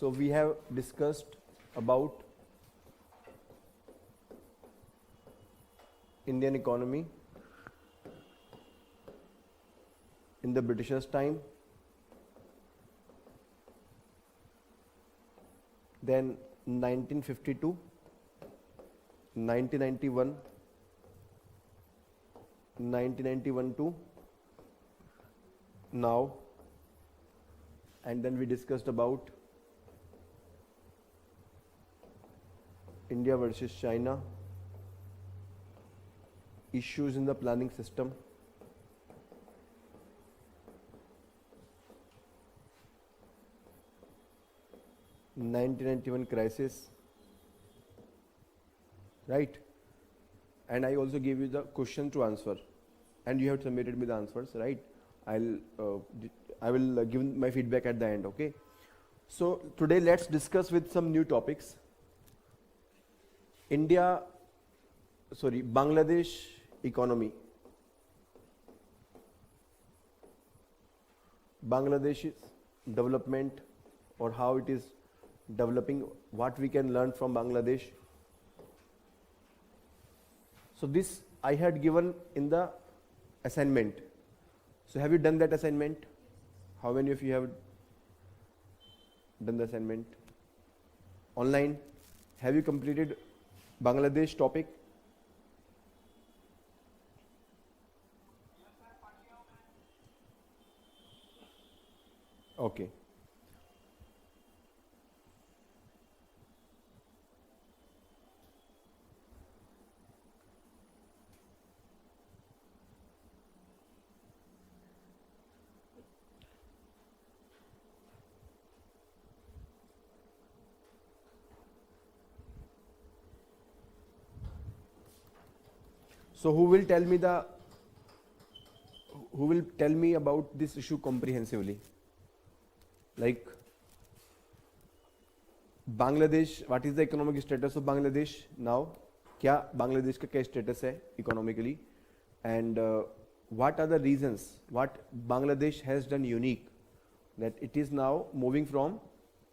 So we have discussed about Indian economy in the Britishers' time, then 1952, 1991, 1991 to now, and then we discussed about India versus China, issues in the planning system, (1991) crisis, right? And I also gave you the question to answer, and you have submitted me the answers, right? I will give my feedback at the end, okay? So today let's discuss with some new topics. Bangladesh economy. Bangladesh's development or how it is developing, what we can learn from Bangladesh. So this I had given in the assignment. So have you done that assignment? How many of you have done the assignment? Online? Have you completed Bangladesh topic? Okay. So who will tell me about this issue comprehensively? Like Bangladesh, what is the economic status of Bangladesh now? क्या बांग्लादेश का क्या status है economically? And what are the reasons? What Bangladesh has done unique that it is now moving from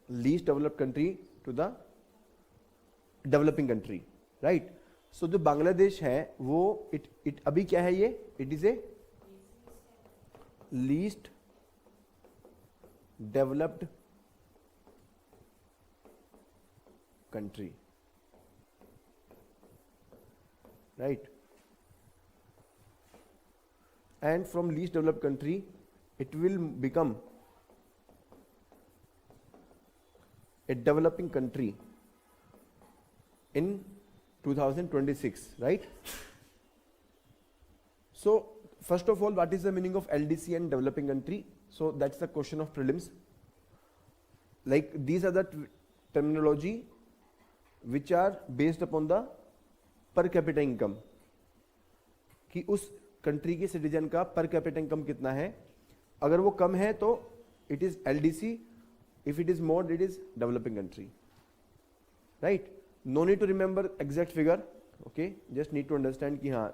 least developed country to the developing country, right? So जो बांग्लादेश है वो it अभी क्या है ये? It is a least developed country, right? And from least developed country it will become a developing country in 2026, right? So first of all, what is the meaning of LDC and developing country? So that's the question of prelims. Like these are the terminology which are based upon the per capita income, कि उस country के citizen का per capita income कितना है. अगर वो कम है तो it is LDC, if it is more it is developing country, right? No need to remember exact figure, okay? Just need to understand कि हाँ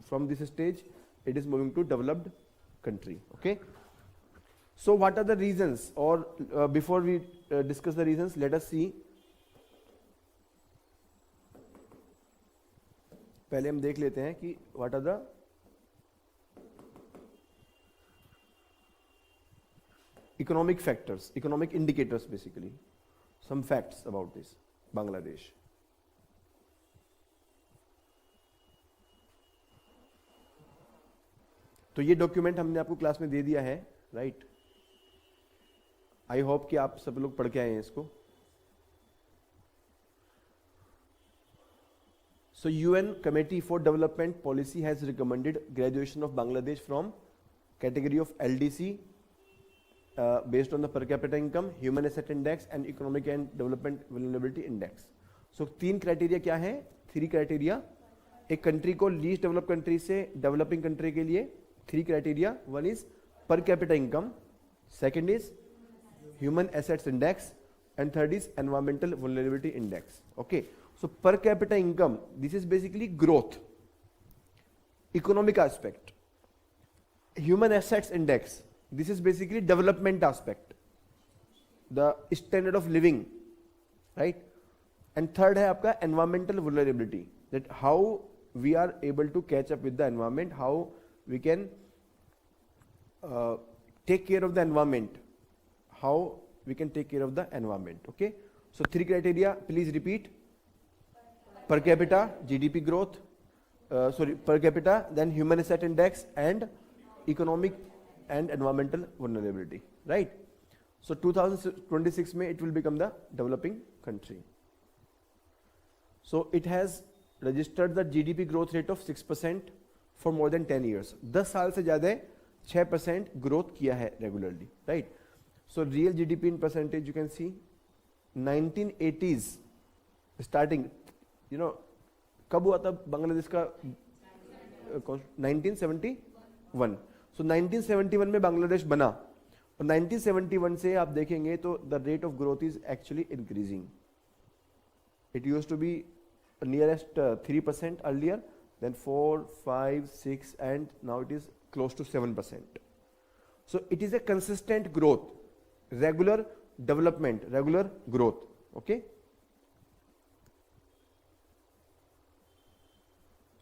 from this stage it is moving to developed country, okay? So what are the reasons, or before we discuss the reasons, let us see. पहले हम देख लेते हैं कि what are the economic factors, economic indicators, basically some facts about this Bangladesh. तो ये document हमने आपको क्लास में दे दिया है, राइट? आई होप कि आप सब लोग पढ़ के आए हैं इसको. So UN Committee for Development Policy has recommended graduation of Bangladesh from category of LDC based on the per capita income, human asset index and economic and development vulnerability index. So तीन criteria क्या है? 3 criteria. एक country को least develop country से developing country के लिए 3 criteria. One is per capita income, second is human assets index and third is environmental vulnerability index. Okay, so per capita income, this is basically growth, economic aspect. Human assets index, this is basically development aspect. The standard of living, right. And third है आपका environmental vulnerability, that how we are able to catch up with the environment, how we can take care of the environment, how we can take care of the environment. Okay, so 3 criteria, please repeat. Per capita, GDP growth, per capita, then human asset index, and economic and environmental vulnerability, right? So 2026 में it will become the developing country. So it has registered the GDP growth rate of 6% for more than 10 years. 10 साल से ज़्यादा 6% growth किया है regularly, right. So real GDP in percentage you can see 1980s starting, you know कब हुआ था बांग्लादेश का 1971. सो 1971 में बांग्लादेश बना और 1971 से आप देखेंगे तो the rate of growth is actually increasing. It used to be nearest 3% earlier, then 4, 5, 6, and now it is close to 7%. So it is a consistent growth, regular development, regular growth. Okay.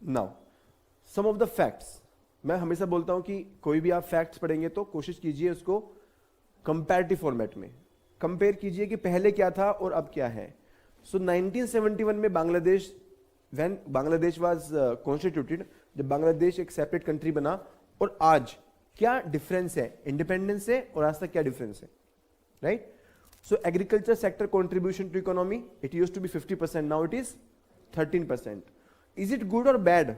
Now, some of the facts. मैं हमेशा बोलता हूं कि कोई भी आप facts पढ़ेंगे तो कोशिश कीजिए उसको कंपैरेटिव फॉर्मेट में कंपेयर कीजिए कि पहले क्या था और अब क्या है. सो 1971 में Bangladesh, when Bangladesh was constituted, जब बांग्लादेश एक सेपरेट कंट्री बना, और आज क्या डिफरेंस है इंडिपेंडेंस से और आज तक क्या डिफरेंस है, right. So agriculture sector contribution to economy, it used to be 50%, now it is 13%. Is it good or bad?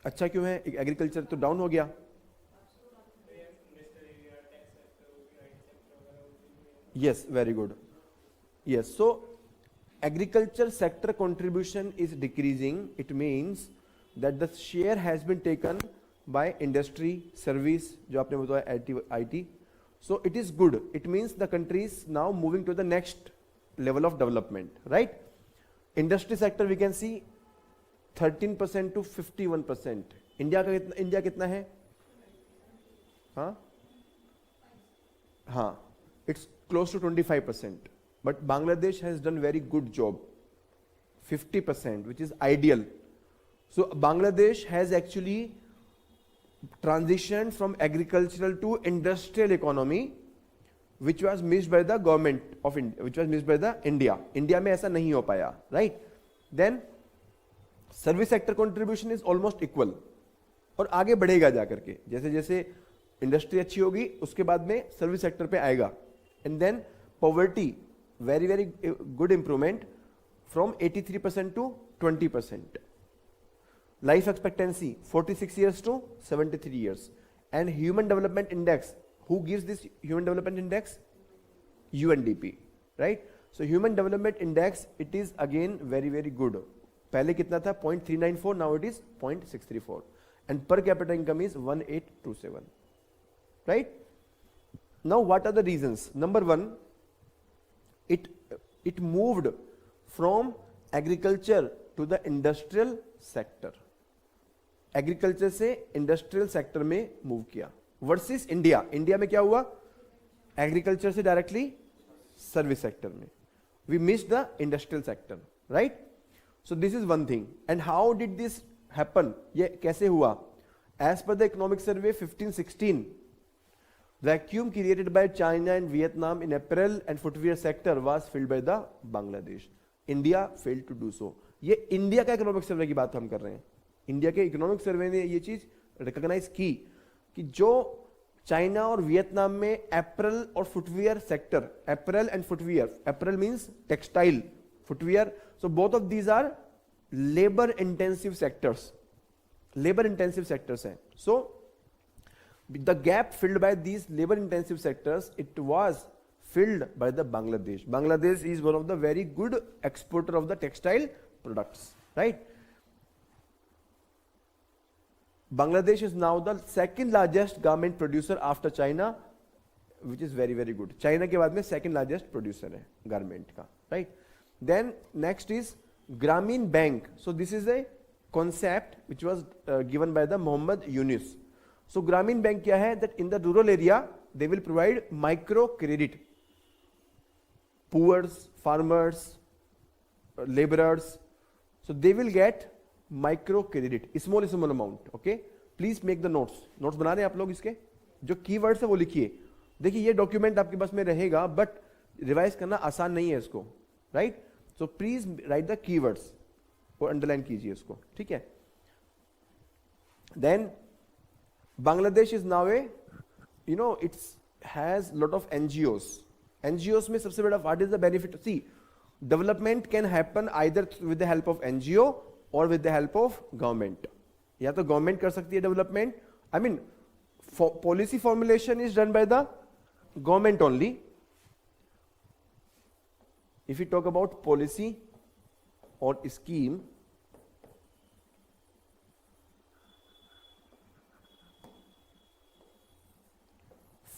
अच्छा क्यों है? एग्रीकल्चर तो डाउन हो गया. Yes, very good. Yes, so agriculture sector contribution is decreasing. It means that the share has been taken by industry, service, जो आपने बताया IT. So it is good. It means the country is now moving to the next level of development, right? Industry sector we can see 13% to 51%. India कितना है? हाँ, it's close to 25%, but Bangladesh has done very good job, 50%, which is ideal. So Bangladesh has actually transitioned from agricultural to industrial economy, which was missed by the government of India, which was missed by the India. India में ऐसा नहीं हो पाया, right? Then service sector contribution is almost equal, और आगे बढ़ेगा जाकर के, जैसे जैसे इंडस्ट्री अच्छी होगी उसके बाद में सर्विस सेक्टर पे आएगा. And then poverty, very very good improvement from 83% to 20%. Life expectancy 46 years to 73 years. And human development index, who gives this human development index? UNDP, right? So human development index, it is again very very good. पहले कितना था? 0.394, now it is 0.634. And per capita income is 1827, right? Now what are the reasons? Number one, it moved from agriculture to the industrial sector. Agriculture से industrial sector में move किया. Versus India. India में क्या हुआ? Agriculture से directly service sector में. We missed the industrial sector, right? So this is one thing. And how did this happen? ये कैसे हुआ? As per the economic survey 15-16, vacuum created by China and Vietnam in apparel and footwear sector was filled by the Bangladesh. India failed to do so. ये India का economic survey की बात हम कर रहे हैं. इंडिया के इकोनॉमिक सर्वे ने ये चीज रिकॉग्नाइज की कि जो चाइना और वियतनाम में एपरल और footwear sector, apparel and footwear, apparel means textile, footwear, so both of these are labour intensive sectors, labour intensive sectors हैं. So the gap filled by these labor intensive sectors, it was filled by the Bangladesh. Bangladesh is one of the very good exporter of the textile products, right? Bangladesh is now the second largest garment producer after China, which is very very good. China के बाद में second largest producer है garment का, right? Then next is Grameen Bank. So this is a concept which was given by the Mohammed Yunus. सो ग्रामीण Bank क्या है, that in the rural area they will provide micro credit, poors, farmers, laborers, so they will get micro credit, small amount. Okay, please make the notes. notes बना रहे हैं आप लोग, इसके जो कीवर्ड्स है वो लिखिए. देखिए ये डॉक्यूमेंट आपके पास में रहेगा बट रिवाइज करना आसान नहीं है इसको, right. So please write the keywords और अंडरलाइन कीजिए इसको, ठीक है. Then Bangladesh is now a, you know, it's has lot of NGOs. NGOs में सबसे बड़ा what is the benefit, see development can happen either with the help of NGO or with the help of government. या तो government कर सकती है development, I mean policy formulation is done by the government only. If we talk about policy or scheme,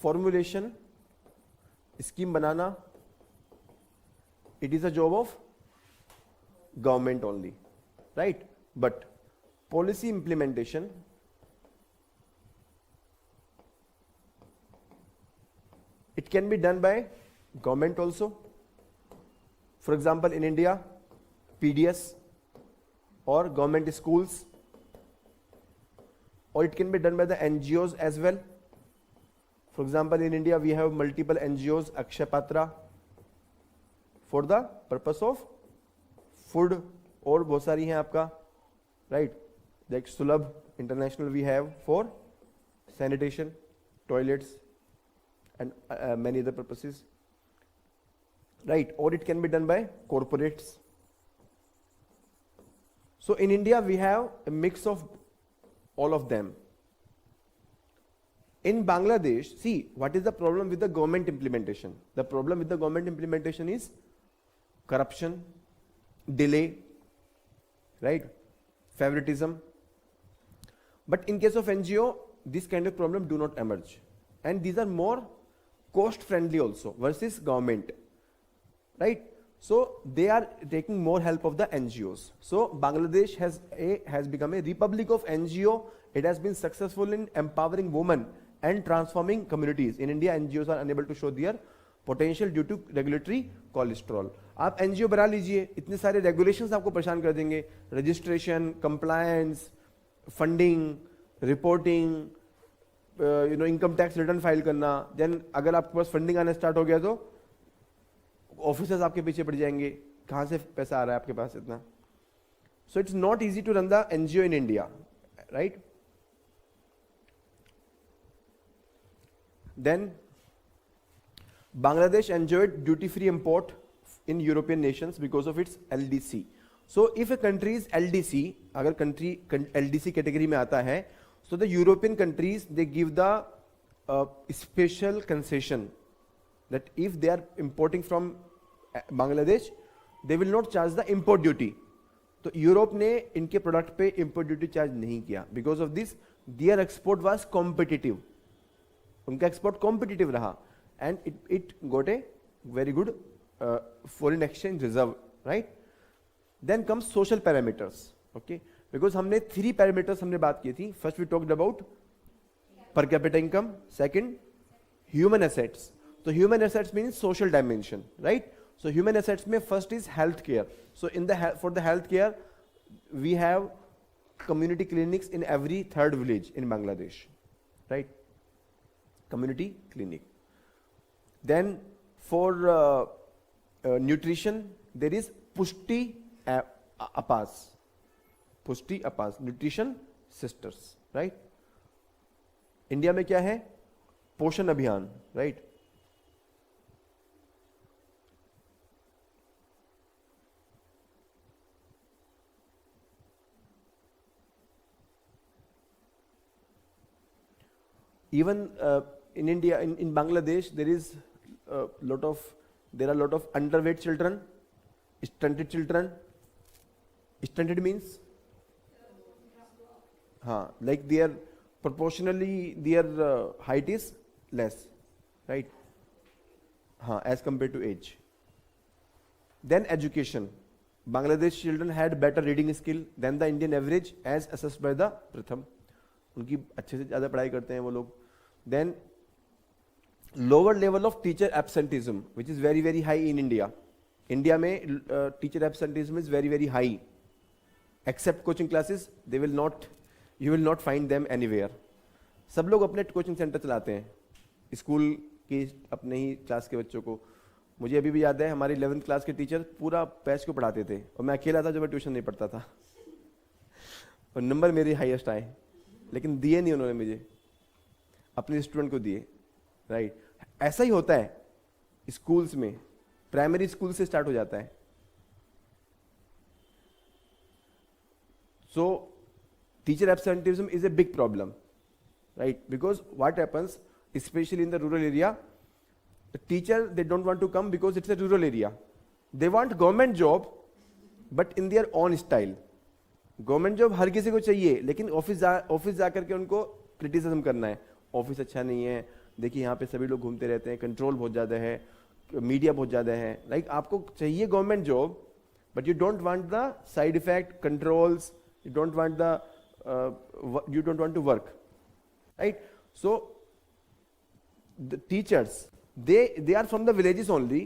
formulation, scheme banana, it is a job of government only, right. But policy implementation, it can be done by government also. For example, in India, PDS or government schools, or it can be done by the NGOs as well. For example, in India we have multiple NGOs, Akshay Patra, for the purpose of food, और बहुत सारी हैं आपका, right, like Sulabh International we have for sanitation, toilets and many other purposes, right. Or it can be done by corporates. So in India we have a mix of all of them. In Bangladesh, see what is the problem with the government implementation. The problem with the government implementation is corruption, delay, right, favoritism. But in case of NGO, this kind of problem do not emerge, and these are more cost friendly also versus government, right. So they are taking more help of the NGOs. So Bangladesh has become a republic of NGO. It has been successful in empowering women and transforming communities. In India, NGOs are unable to show their potential due to regulatory cholesterol. आप NGO बना लीजिए, इतने सारे regulations आपको परेशान कर देंगे, registration, compliance, funding, reporting, you know, income tax return file करना. देन अगर आपके पास फंडिंग आना स्टार्ट हो गया तो ऑफिसर्स आपके पीछे पड़ जाएंगे, कहाँ से पैसा आ रहा है आपके पास इतना. So it's not easy to run the NGO in India, right. Then Bangladesh enjoyed duty-free import in European nations because of its LDC. So if a country is LDC, अगर country LDC category में आता है, so the European countries they give the special concession that if they are importing from Bangladesh, they will not charge the import duty. तो Europe ने इनके product पे import duty charge नहीं किया. Because of this, their export was competitive. उनका export competitive रहा. And it got a very good foreign exchange reserve, right. Then comes social parameters, okay, because हमने 3 parameters हमने बात की थी. First we talked about per capita income, second human assets. So human assets means social dimension, right. So human assets में first is health care. So in the for the health care we have community clinics in every 3rd village in Bangladesh, right, community clinic. Then for nutrition there is Pushti Apas, Pushti Apas, nutrition sisters, right. India में क्या है, पोषण अभियान, right. Even in India, in Bangladesh, there are a lot of underweight children, stunted children. Stunted means, like their proportionally their height is less, right? As compared to age. Then education. Bangladesh children had better reading skill than the Indian average as assessed by the Pratham. उनकी अच्छे से ज़्यादा पढ़ाई करते हैं वो लोग. Then lower level of teacher absenteeism which is very very high in India. India में teacher absenteeism is very very high. Except coaching classes, they will not, you will not find them anywhere. सब लोग अपने coaching centre चलाते हैं, school की अपने ही class के बच्चों को. मुझे अभी भी याद है हमारी 11th क्लास के टीचर पूरा बैच को पढ़ाते थे और मैं अकेला था जो मैं ट्यूशन नहीं पढ़ता था. और नंबर मेरे हाईएस्ट आए, लेकिन दिए नहीं उन्होंने मुझे, अपने स्टूडेंट को दिए. राइट, ऐसा ही होता है स्कूल्स में. प्राइमरी स्कूल से स्टार्ट हो जाता है. सो teacher absenteeism is a big problem, right? Because what happens, especially in the rural area, the teacher, they don't want to come because it's a rural area. They want government job, but in their own style. Government job हर किसी को चाहिए, लेकिन office जा करके उनको criticism करना है, ऑफिस अच्छा नहीं है, देखिए यहाँ पे सभी लोग घूमते रहते हैं, कंट्रोल बहुत ज़्यादा है, मीडिया बहुत ज़्यादा है. लाइक आपको चाहिए government job, but you don't want the side effect, controls, you don't want to work. Right? So the teachers, they are from the villages only,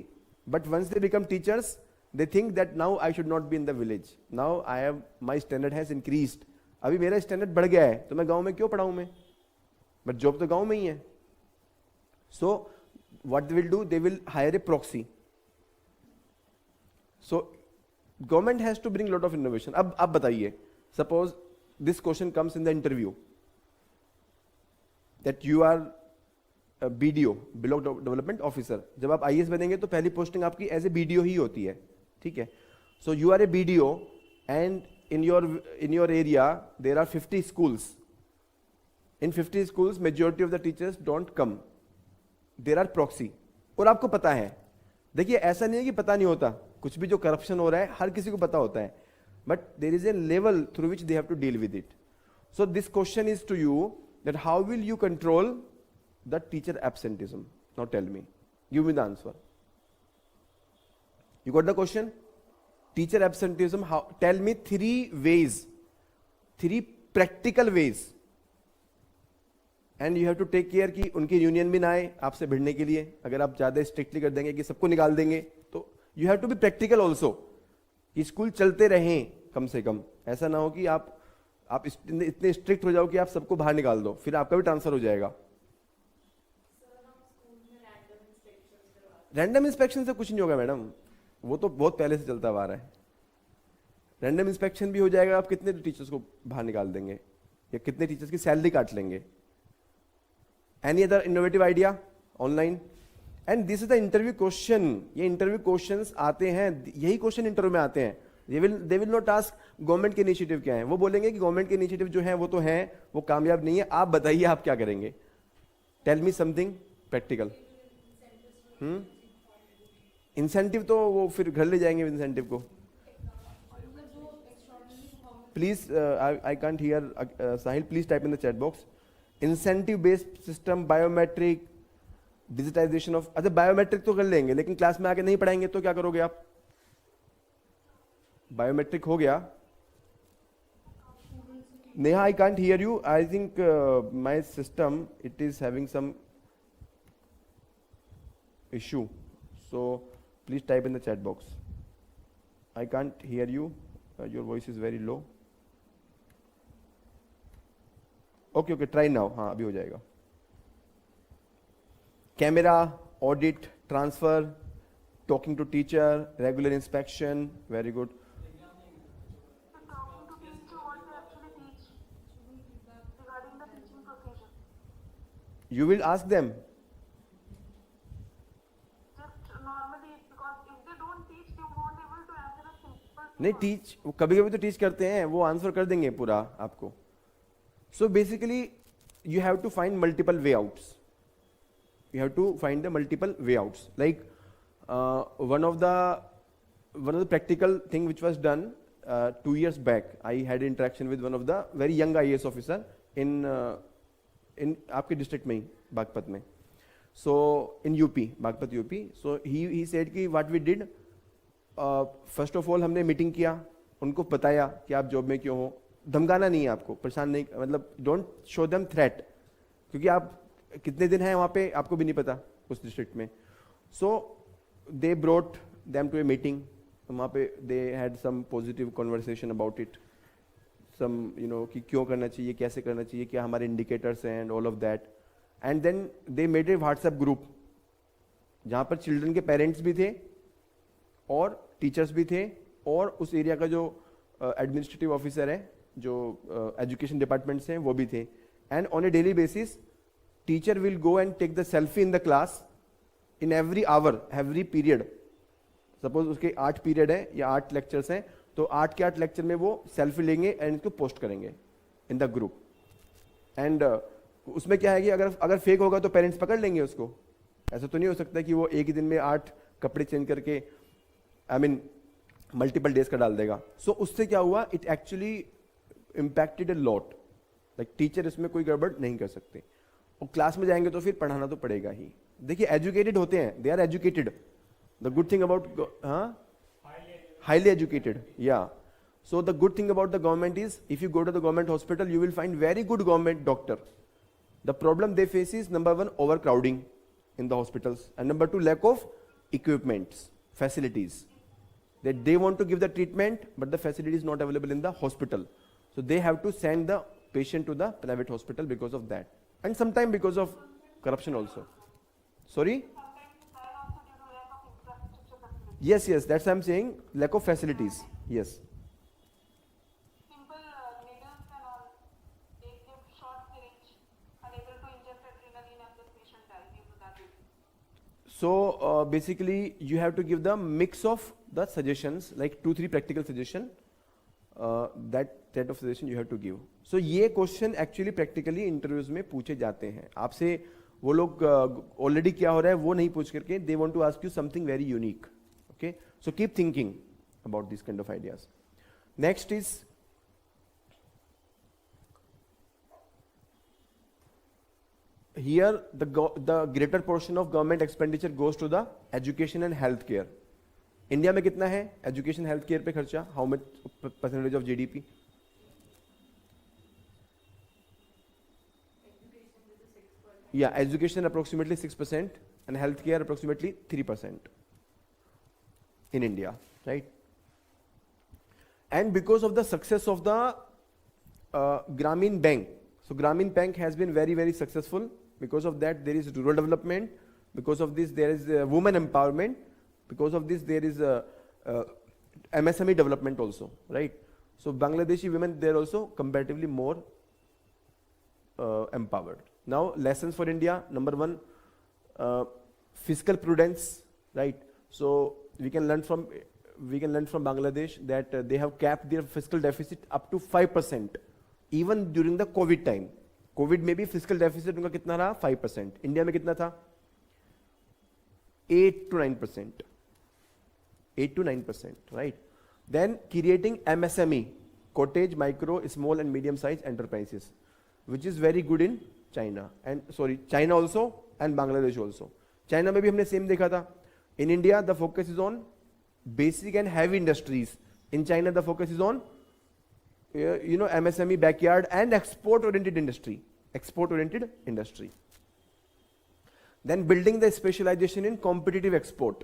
but once they become teachers, they think that now I should not be in the village. Now my standard has increased. अभी मेरा standard बढ़ गया है, तो मैं गांव में क्यों पढ़ाऊं मैं, बट जॉब तो गांव में ही है. So what they will do, they will hire a proxy. So government has to bring lot of innovation. अब आप बताइए, suppose this question comes in the interview that you are a BDO, block development officer. जब आप IAS बनेंगे तो पहली posting आपकी as a BDO ही होती है, ठीक है. So you are a BDO and in your area there are 50 schools. In 50 schools majority of the teachers don't come, there are proxy. और आपको पता है, देखिए ऐसा नहीं है कि पता नहीं होता, कुछ भी जो करप्शन हो रहा है हर किसी को पता होता है, but there is a level through which they have to deal with it. So this question is to you that how will you control the teacher absenteeism? Now tell me, give me the answer. You got the question? Teacher absenteeism, how? Tell me 3 ways, 3 practical ways, and you have to take care कि उनकी union भी ना आए आपसे भिड़ने के लिए. अगर आप ज्यादा स्ट्रिक्टली कर देंगे कि सबको निकाल देंगे, तो you have to be practical also, कि स्कूल चलते रहें कम से कम. ऐसा ना हो कि आप इतने स्ट्रिक्ट हो जाओ कि आप सबको बाहर निकाल दो, फिर आपका भी ट्रांसफर हो जाएगा. रैंडम इंस्पेक्शन से कुछ नहीं होगा मैडम, वो तो बहुत पहले से चलता हुआ आ रहा है. रैंडम इंस्पेक्शन भी हो जाएगा, आप कितने टीचर्स को बाहर निकाल देंगे या कितने टीचर्स की सैलरी काट लेंगे. Any other innovative idea online? And this is the interview question. ये इंटरव्यू क्वेश्चंस आते हैं, यही क्वेश्चन इंटरव्यू में आते हैं. They will not ask government के इनिशिएटिव क्या है, वो बोलेंगे कि गवर्नमेंट के इनिशिएटिव जो है वो तो है, वो कामयाब नहीं है, आप बताइए आप क्या करेंगे. Tell me something practical. Incentive तो वो फिर घर ले जाएंगे इंसेंटिव को. Please I can't hear Sahil, please type in the chat box. Incentive based system, biometric, digitization of. अच्छा बायोमेट्रिक तो कर लेंगे, लेकिन क्लास में आके नहीं पढ़ाएंगे तो क्या करोगे आप? बायोमेट्रिक हो गया. Neha, I can't hear you. I think my system it is having some issue, so please type in the chat box. I can't hear you, your voice is very low. Okay okay, try now. हाँ अभी हो जाएगा. Camera, audit, transfer, talking to teacher, regular inspection. Very good. You will ask them. Just normally, because if they don't teach, they won't able to answer a simple. नहीं teach, कभी कभी तो teach करते हैं, वो आंसर कर देंगे पूरा आपको. So basically you have to find multiple way outs. You have to find the multiple way outs. Like one of the practical thing which was done 2 years back. I had interaction with one of the very young IAS officer in आपके district में ही, बागपत में. So in UP, Baghpat UP. So he said कि what we did, first of all हमने meeting किया, उनको बताया कि आप जॉब में क्यों हो, धमकाना नहीं है आपको, परेशान नहीं, मतलब डोंट शो देम थ्रेट, क्योंकि आप कितने दिन हैं वहाँ पे आपको भी नहीं पता उस डिस्ट्रिक्ट में. So they brought them to a meeting, वहाँ पे they had some positive conversation about it, some कि क्यों करना चाहिए, कैसे करना चाहिए, क्या हमारे इंडिकेटर्स हैं and all of that. And then they made a WhatsApp group जहाँ पर चिल्ड्रन के पेरेंट्स भी थे और टीचर्स भी थे और उस एरिया का जो एडमिनिस्ट्रेटिव ऑफिसर है, जो एजुकेशन डिपार्टमेंट से हैं वो भी थे. And on a daily basis teacher will go and take the selfie in the class in every hour, every period. Suppose उसके 8 पीरियड है या 8 लेक्चर्स हैं, तो 8 के 8 लेक्चर में वो सेल्फी लेंगे एंड इसको पोस्ट करेंगे इन द ग्रुप. एंड उसमें क्या है कि अगर फेक होगा तो पेरेंट्स पकड़ लेंगे उसको. ऐसा तो नहीं हो सकता कि वो एक ही दिन में 8 कपड़े चेंज करके मल्टीपल डेज का डाल देगा. सो उससे क्या हुआ, it actually impacted a lot. Like teacher इसमें कोई गड़बड़ नहीं कर सकते, और क्लास में जाएंगे तो फिर पढ़ाना तो पड़ेगा ही. देखिए एजुकेटेड होते हैं, they are educated. The good thing about, highly educated, yeah. So the good thing about the government is, if you go to the government hospital, you will find very good government doctor. The problem they face is, number 1, overcrowding in the hospitals, and number 2, lack of equipments, facilities. That they want to give the treatment, but the facility is not available in the hospital. So they have to send the patient to the private hospital because of that, and sometimes because of corruption also. Sorry? Yes, that's why I'm saying lack of facilities. Yes. Simple needles and all, they give short syringe, unable to inject adrenaline and the patient dies due to that reason. So basically you have to give the mix of the suggestions, like 2-3 practical suggestion. That set of suggestion you have to give. So ये question actually practically interviews में पूछे जाते हैं आपसे. वो लोग already क्या हो रहा है वो नहीं पूछ करके, they want to ask you something very unique. Okay, so keep thinking about these kind of ideas. Next is here the greater portion of government expenditure goes to the education and health care. India में कितना है education health care पे खर्चा, how much percentage of GDP? Yeah, education approximately 6% and healthcare approximately 3% in India, right? And because of the success of the Grameen Bank, so Grameen Bank has been very, very successful. Because of that, there is rural development. Because of this, there is women empowerment. Because of this, there is MSME development also, right? So Bangladeshi women, they are also comparatively more empowered. Now, lessons for India. Number 1, fiscal prudence, right? So we can learn from Bangladesh that they have capped their fiscal deficit up to 5%, even during the COVID time. COVID में भी fiscal deficit उनका कितना रहा? 5%. India में कितना था? 8 to 9%. 8 to 9%, right? Then creating MSME, cottage, micro, small and medium sized enterprises, which is very good in China also and Bangladesh also. China में भी हमने same देखा था. In India, the focus is on basic and heavy industries. In China, the focus is on MSME, backyard and export-oriented industry. Then building the specialization in competitive export.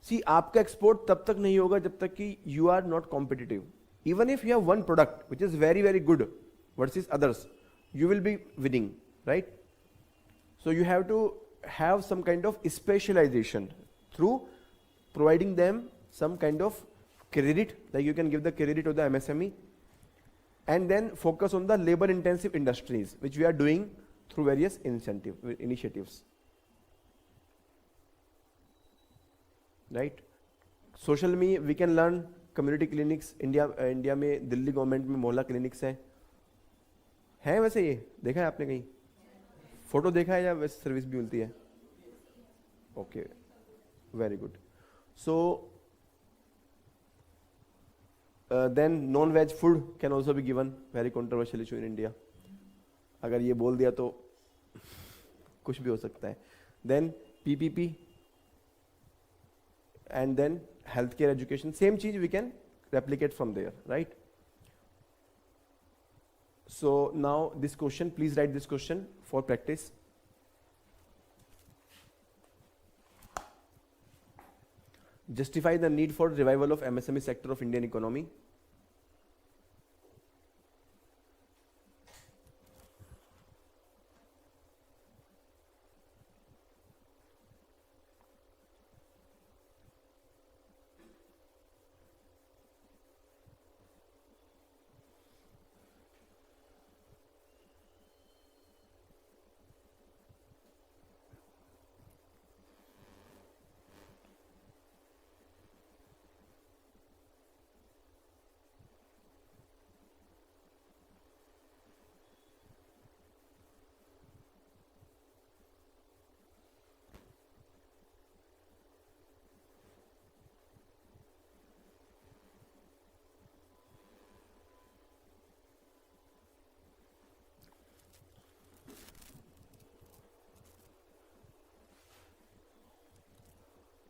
See, आपका export तब तक नहीं होगा जब तक कि you are not competitive. Even if you have one product which is very, very good versus others, you will be winning, right? So you have to have some kind of specialization through providing them some kind of credit, like you can give the credit to the MSME, and then focus on the labor intensive industries, which we are doing through various initiatives, right? Social में we can learn community clinics. India में Delhi government में मोहल्ला clinics हैं वैसे, ये देखा है आपने कहीं फोटो देखा है या वैसे सर्विस भी मिलती है? Okay, very good. So then non-veg food can also be given, very controversial issue in India. अगर ये बोल दिया तो कुछ भी हो सकता है. Then PPP and then healthcare education, same चीज we can replicate from there, right? So now this question, please write this question for practice. Justify the need for revival of MSME sector of Indian economy.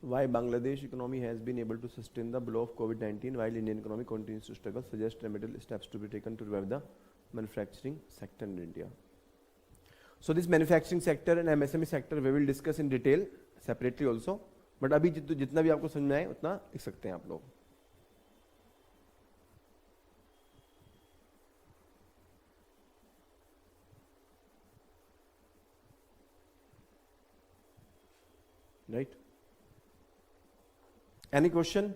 Why Bangladesh economy has been able to sustain the blow of COVID-19 while Indian economy continues to struggle? Suggest remedial steps to be taken to revive the manufacturing sector in India. So this manufacturing sector and MSME sector we will discuss in detail separately also. But अभी जितना भी आपको समझ में आए उतना लिख सकते हैं आप लोग. Right? Any question?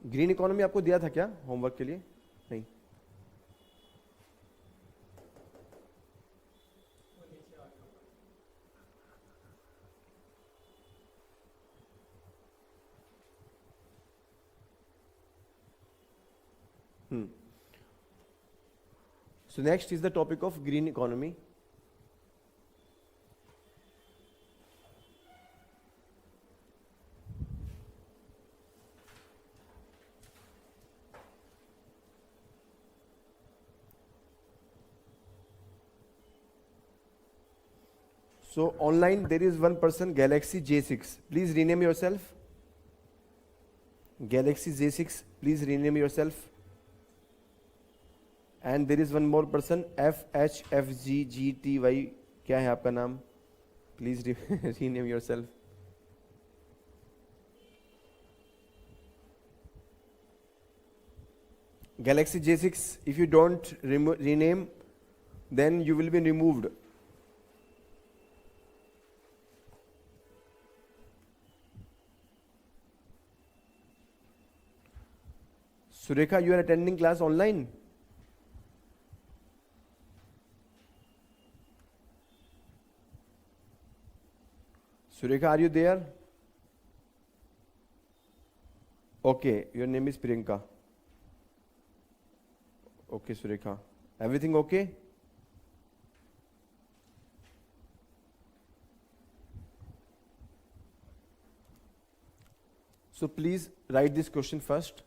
Green economy आपको दिया था क्या होमवर्क के लिए? नहीं. So next is the topic of green economy. So online there is one person, Galaxy J6. Please rename yourself. Galaxy J6. Please rename yourself. And there is one more person, FHFGGTY. क्या है आपका नाम? Please rename yourself. Galaxy J6. If you don't rename, then you will be removed. Surekha, you are attending class online? Surekha, are you there? Okay, your name is Priyanka. Okay, Surekha. Everything okay? So please write this question first.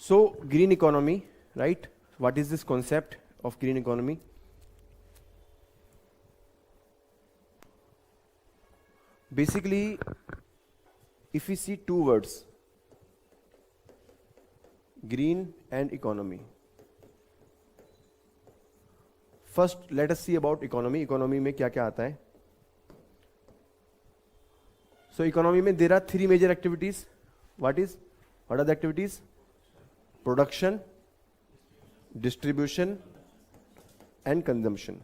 So green economy, right? What is this concept of green economy? Basically, if we see two words, green and economy. First, let us see about economy. Economy में क्या क्या आता है? So economy में there are three major activities. What are the activities? Production, distribution, and consumption.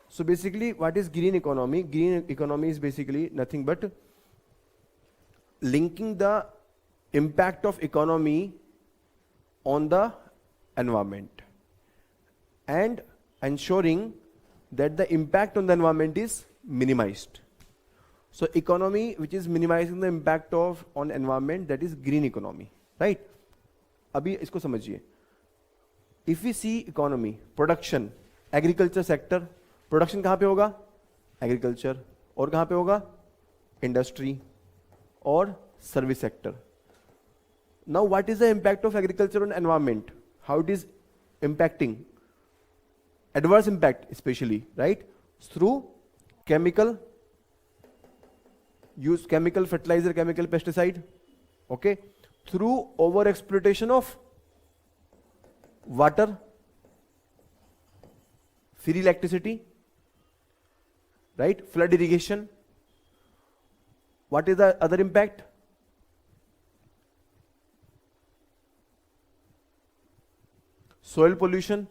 So basically, what is green economy? Green economy is basically nothing but linking the impact of economy on the environment and ensuring that the impact on the environment is minimized. So economy which is minimizing the impact of on environment, that is green economy, right? अभी इसको समझिए. If we see economy, production, agriculture sector, production कहाँ पे होगा? Agriculture. और कहाँ पे होगा? Industry और service sector. Now what is the impact of agriculture on environment? How it is impacting? Adverse impact especially, right? Through chemical use, chemical fertilizer, chemical pesticide, okay? Through over exploitation of water, free electricity, right? Flood irrigation. What is the other impact? Soil pollution.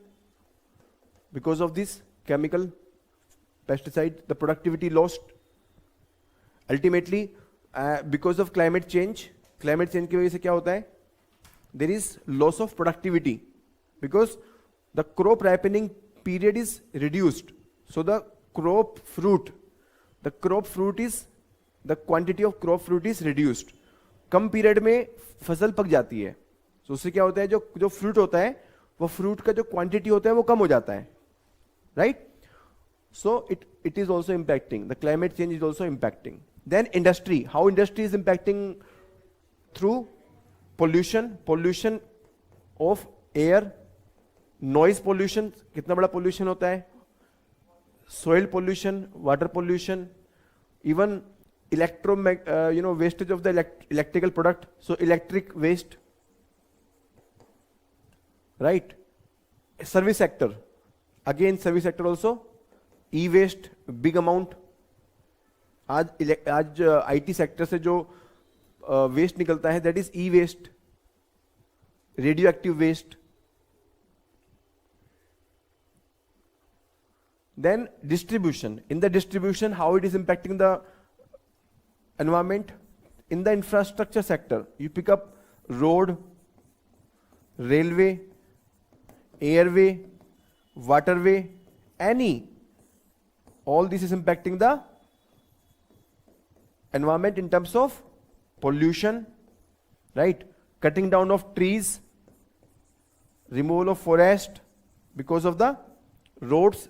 Because of this chemical pesticide, the productivity lost. Ultimately, because of climate change की वजह से क्या होता है? There is loss of productivity because the crop ripening period is reduced. So the quantity of crop fruit is reduced. Come period में फसल पक जाती है. So उससे क्या होता है? जो फ्रूट होता है वो फ्रूट का जो क्वांटिटी होता है वो कम हो जाता है, right? So it is also impacting. The climate change is also impacting. Then industry. How industry is impacting? Through pollution of air, noise pollution. कितना बड़ा pollution होता है? Soil pollution, water pollution, even wastage of the electrical product. So electric waste, right? Service sector. Again, service sector also. E-waste, big amount. आज IT sector से जो waste निकलता है, that is e waste, radio active waste. Then distribution. In the distribution, how it is impacting the environment? In the infrastructure sector, you pick up road, railway, airway, waterway, any, all this is impacting the environment in terms of pollution, right? Cutting down of trees, removal of forest because of the roads,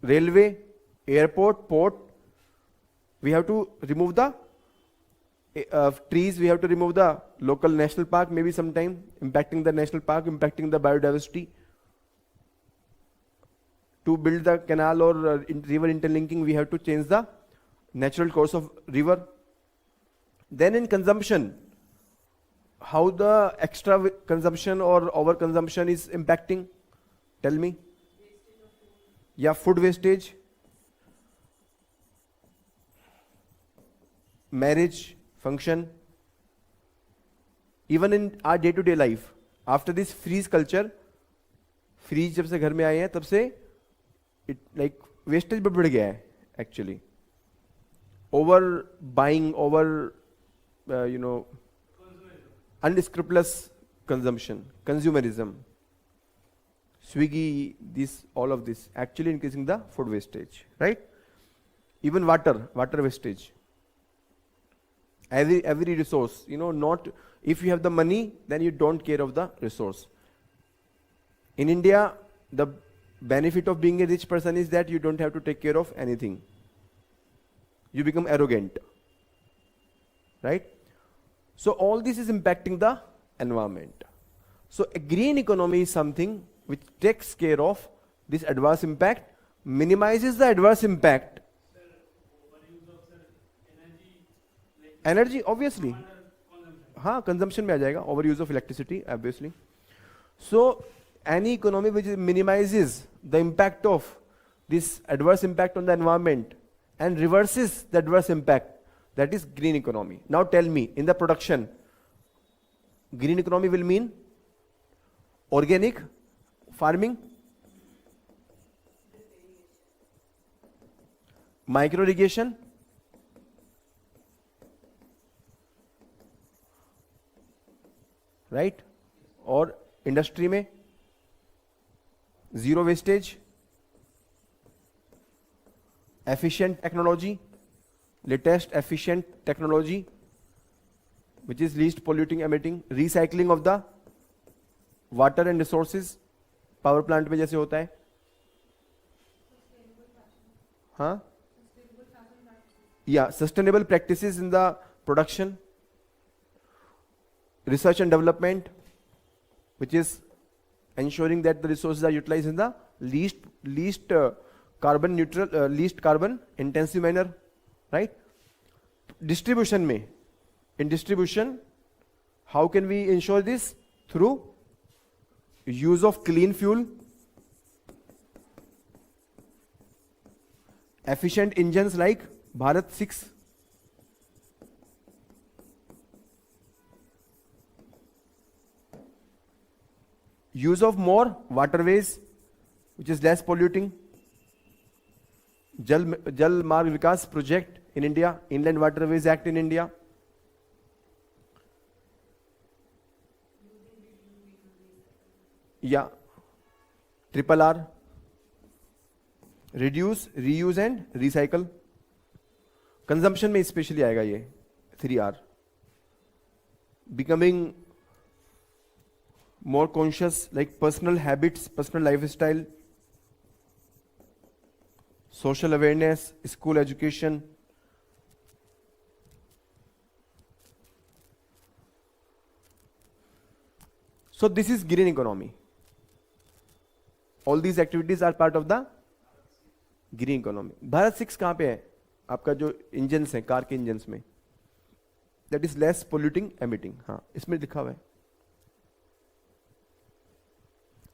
railway, airport, port. We have to remove the trees, we have to remove the local national park, maybe sometime impacting the national park, impacting the biodiversity. To build the canal or river interlinking, we have to change the natural course of river. Then in consumption, how the extra consumption or over consumption is impacting? Tell me. Yeah, food wastage, marriage function, even in our day-to-day life. After this freeze culture, freeze जब से घर में आए हैं तब से it like wastage बढ़ गया है actually. Over buying, over unscrupulous consumption, consumerism, Swiggy, all of this actually increasing the food wastage, right? Even water wastage. Every resource, not if you have the money, then you don't care of the resource. In India, the benefit of being a rich person is that you don't have to take care of anything. You become arrogant, right? So all this is impacting the environment. So a green economy is something which takes care of this adverse impact, minimizes the adverse impact. Energy obviously, हाँ consumption में आ जाएगा, overuse of electricity obviously. So any economy which minimizes the impact of this adverse impact on the environment and reverses the adverse impact, that is green economy. Now tell me, in the production, green economy will mean organic farming, micro irrigation, right? और industry में zero wastage, efficient technology, latest efficient technology which is least polluting emitting, recycling of the water and resources, power plant में जैसे होता है, हाँ, yeah, sustainable practices in the production, research and development which is ensuring that the resources are utilized in the least carbon neutral, least carbon intensive manner, right? Distribution में, in distribution, how can we ensure this? Through use of clean fuel, efficient engines like Bharat 6, use of more waterways which is less polluting, Jal Marg Vikas project in India, Inland Waterways Act in India, yeah, triple R, reduce, reuse and recycle. Consumption में specially आएगा ये 3R. Becoming more conscious, like personal habits, personal lifestyle, social awareness, school education. So this is green economy. All these activities are part of the green economy. Bharat 6 कहाँ पे है? आपका जो engines हैं, car के इंजन्स में, that is less polluting emitting, हाँ इसमें लिखा हुआ है,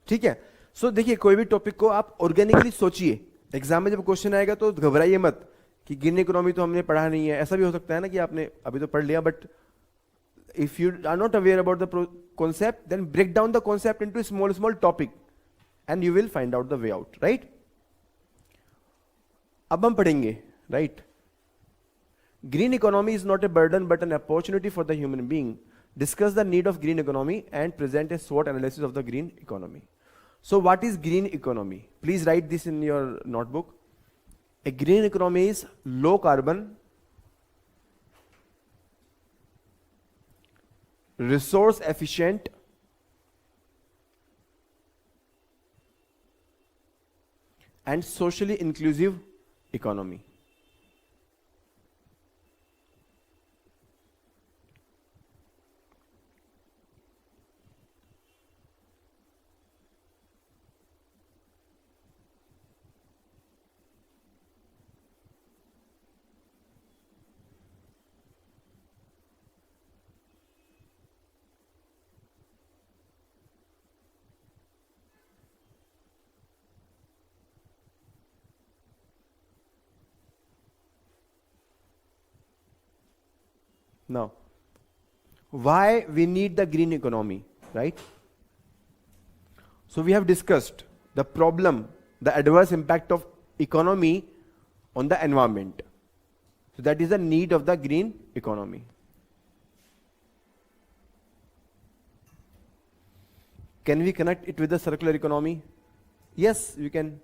ठीक है. सो देखिए, कोई भी टॉपिक को आप ऑर्गेनिकली सोचिए. एग्जाम में जब क्वेश्चन आएगा तो घबराइए मत कि ग्रीन इकोनॉमी तो हमने पढ़ा नहीं है. ऐसा भी हो सकता है ना कि आपने अभी तो पढ़ लिया, but if you are not aware about the concept, then break down the concept into small topic and you will find out the way out, right? अब हम पढ़ेंगे, right? Green economy is not a burden but an opportunity for the human being. Discuss the need of green economy and present a SWOT analysis of the green economy. So what is green economy? Please write this in your notebook. A green economy is low carbon, resource efficient, and socially inclusive economy. Now, why we need the green economy, right? So we have discussed the problem, the adverse impact of economy on the environment. So that is the need of the green economy. Can we connect it with the circular economy? Yes, we can.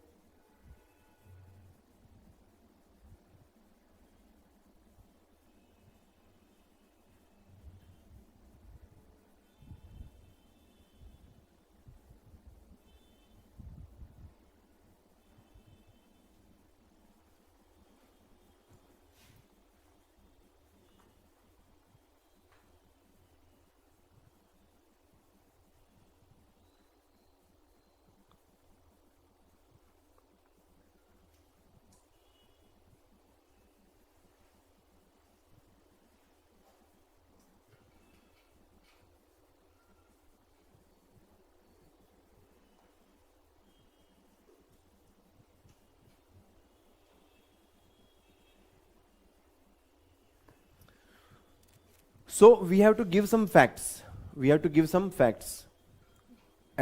So we have to give some facts. We have to give some facts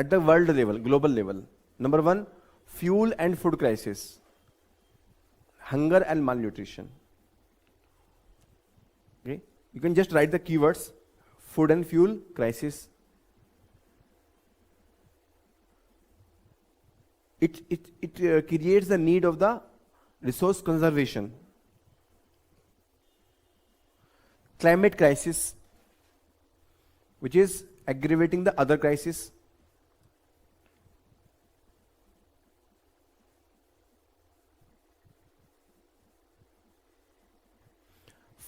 at the world level, global level. Number one, fuel and food crisis, hunger and malnutrition. Okay, you can just write the keywords: food and fuel crisis. It creates the need of the resource conservation. Climate crisis, which is aggravating the other crisis.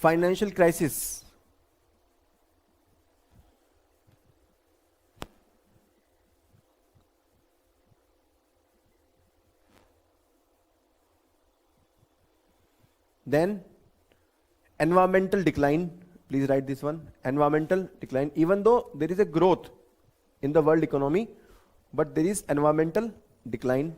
Financial crisis. Then environmental decline. Please write this one. Environmental decline. Even though there is a growth in the world economy, but there is environmental decline.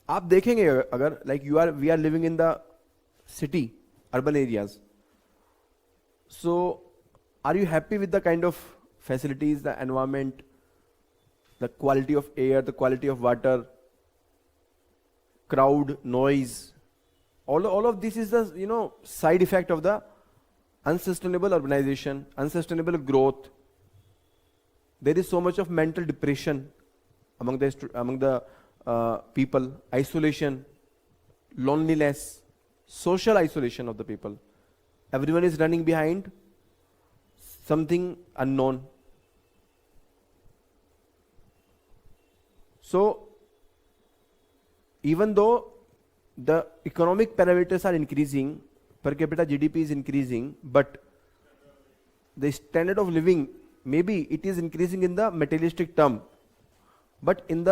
आप देखेंगे अगर like we are living in the city, urban areas. So are you happy with the kind of facilities, the environment, the quality of air, the quality of water, crowd, noise? All of this is the side effect of the unsustainable urbanization, unsustainable growth. There is so much of mental depression among the people, isolation, loneliness, social isolation of the people. Everyone is running behind something unknown. So, even though the economic parameters are increasing, per capita GDP is increasing, but the standard of living, maybe it is increasing in the materialistic term, but in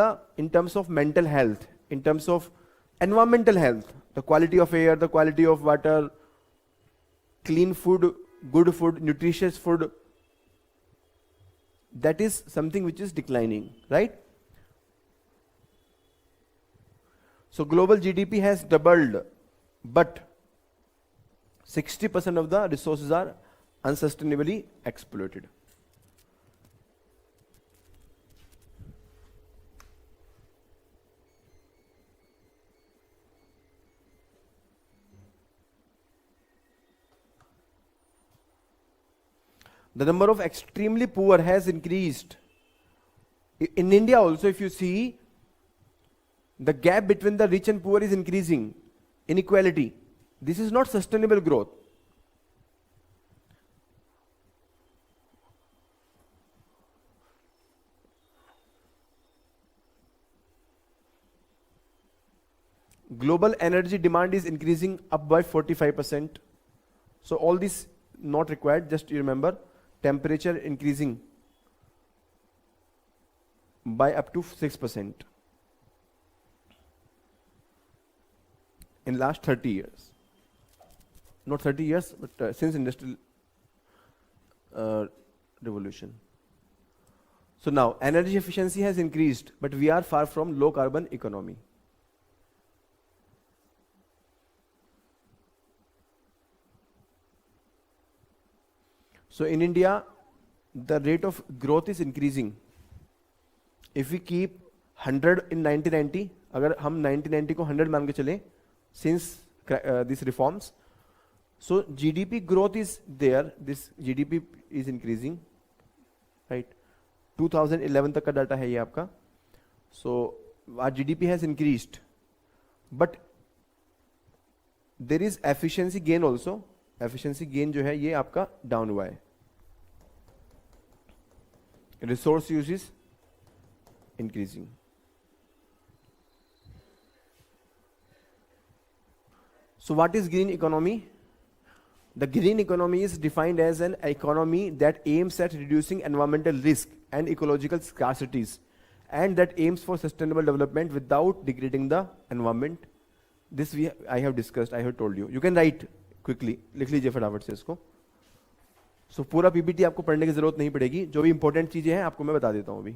terms of mental health, in terms of environmental health, the quality of air, the quality of water, clean food, good food, nutritious food, that is something which is declining, right? So global GDP has doubled, but 60% of the resources are unsustainably exploited. The number of extremely poor has increased. In India also, if you see, the gap between the rich and poor is increasing. Inequality. This is not sustainable growth. Global energy demand is increasing up by 45%. So all this not required, just you remember, temperature increasing by up to 6% in last 30 years. Not 30 years, but since industrial revolution. So now energy efficiency has increased, but we are far from low carbon economy. So in India, the rate of growth is increasing. If we keep 100 in 1990, अगर हम 1990 को 100 मान के चले, since these reforms, so GDP growth is there. This GDP is increasing, right? 2011 तक का data है ये आपका. So our GDP has increased, but there is efficiency gain also. Efficiency gain जो है ये आपका down हुआ है. Resource use is increasing. So what is green economy? The green economy is defined as an economy that aims at reducing environmental risk and ecological scarcities, and that aims for sustainable development without degrading the environment. This I have discussed, I have told you. You can write quickly, लिख लीजिए फटाफट से इसको. So पूरा PPT आपको पढ़ने की जरूरत नहीं पड़ेगी, जो भी इंपॉर्टेंट चीजें हैं आपको मैं बता देता हूं अभी.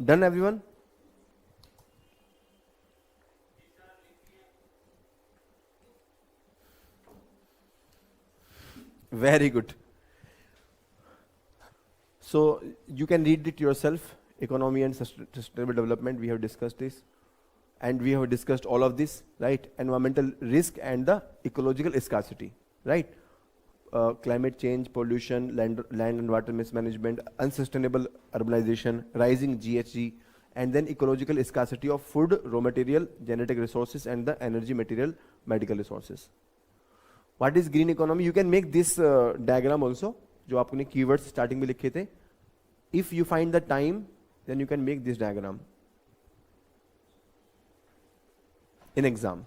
Done, everyone? Very good. So you can read it yourself. Economy and sustainable development, we have discussed this. And we have discussed all of this, right? Environmental risk and the ecological scarcity, right? Climate change, pollution, land and water mismanagement, unsustainable urbanization, rising GHG, and then ecological scarcity of food, raw material, genetic resources, and the energy material, medical resources. What is green economy? You can make this diagram also, जो आपने keywords starting में लिखे थे. If you find the time, then you can make this diagram in exam.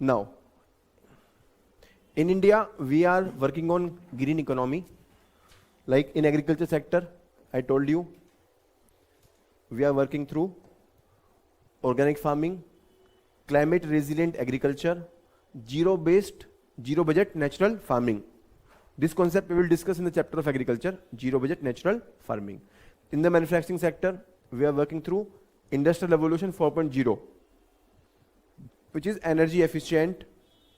Now, in India, we are working on green economy. Like in agriculture sector, I told you, we are working through organic farming, climate resilient agriculture, zero budget natural farming. This concept we will discuss in the chapter of agriculture, zero budget natural farming. In the manufacturing sector, we are working through industrial revolution 4.0, which is energy efficient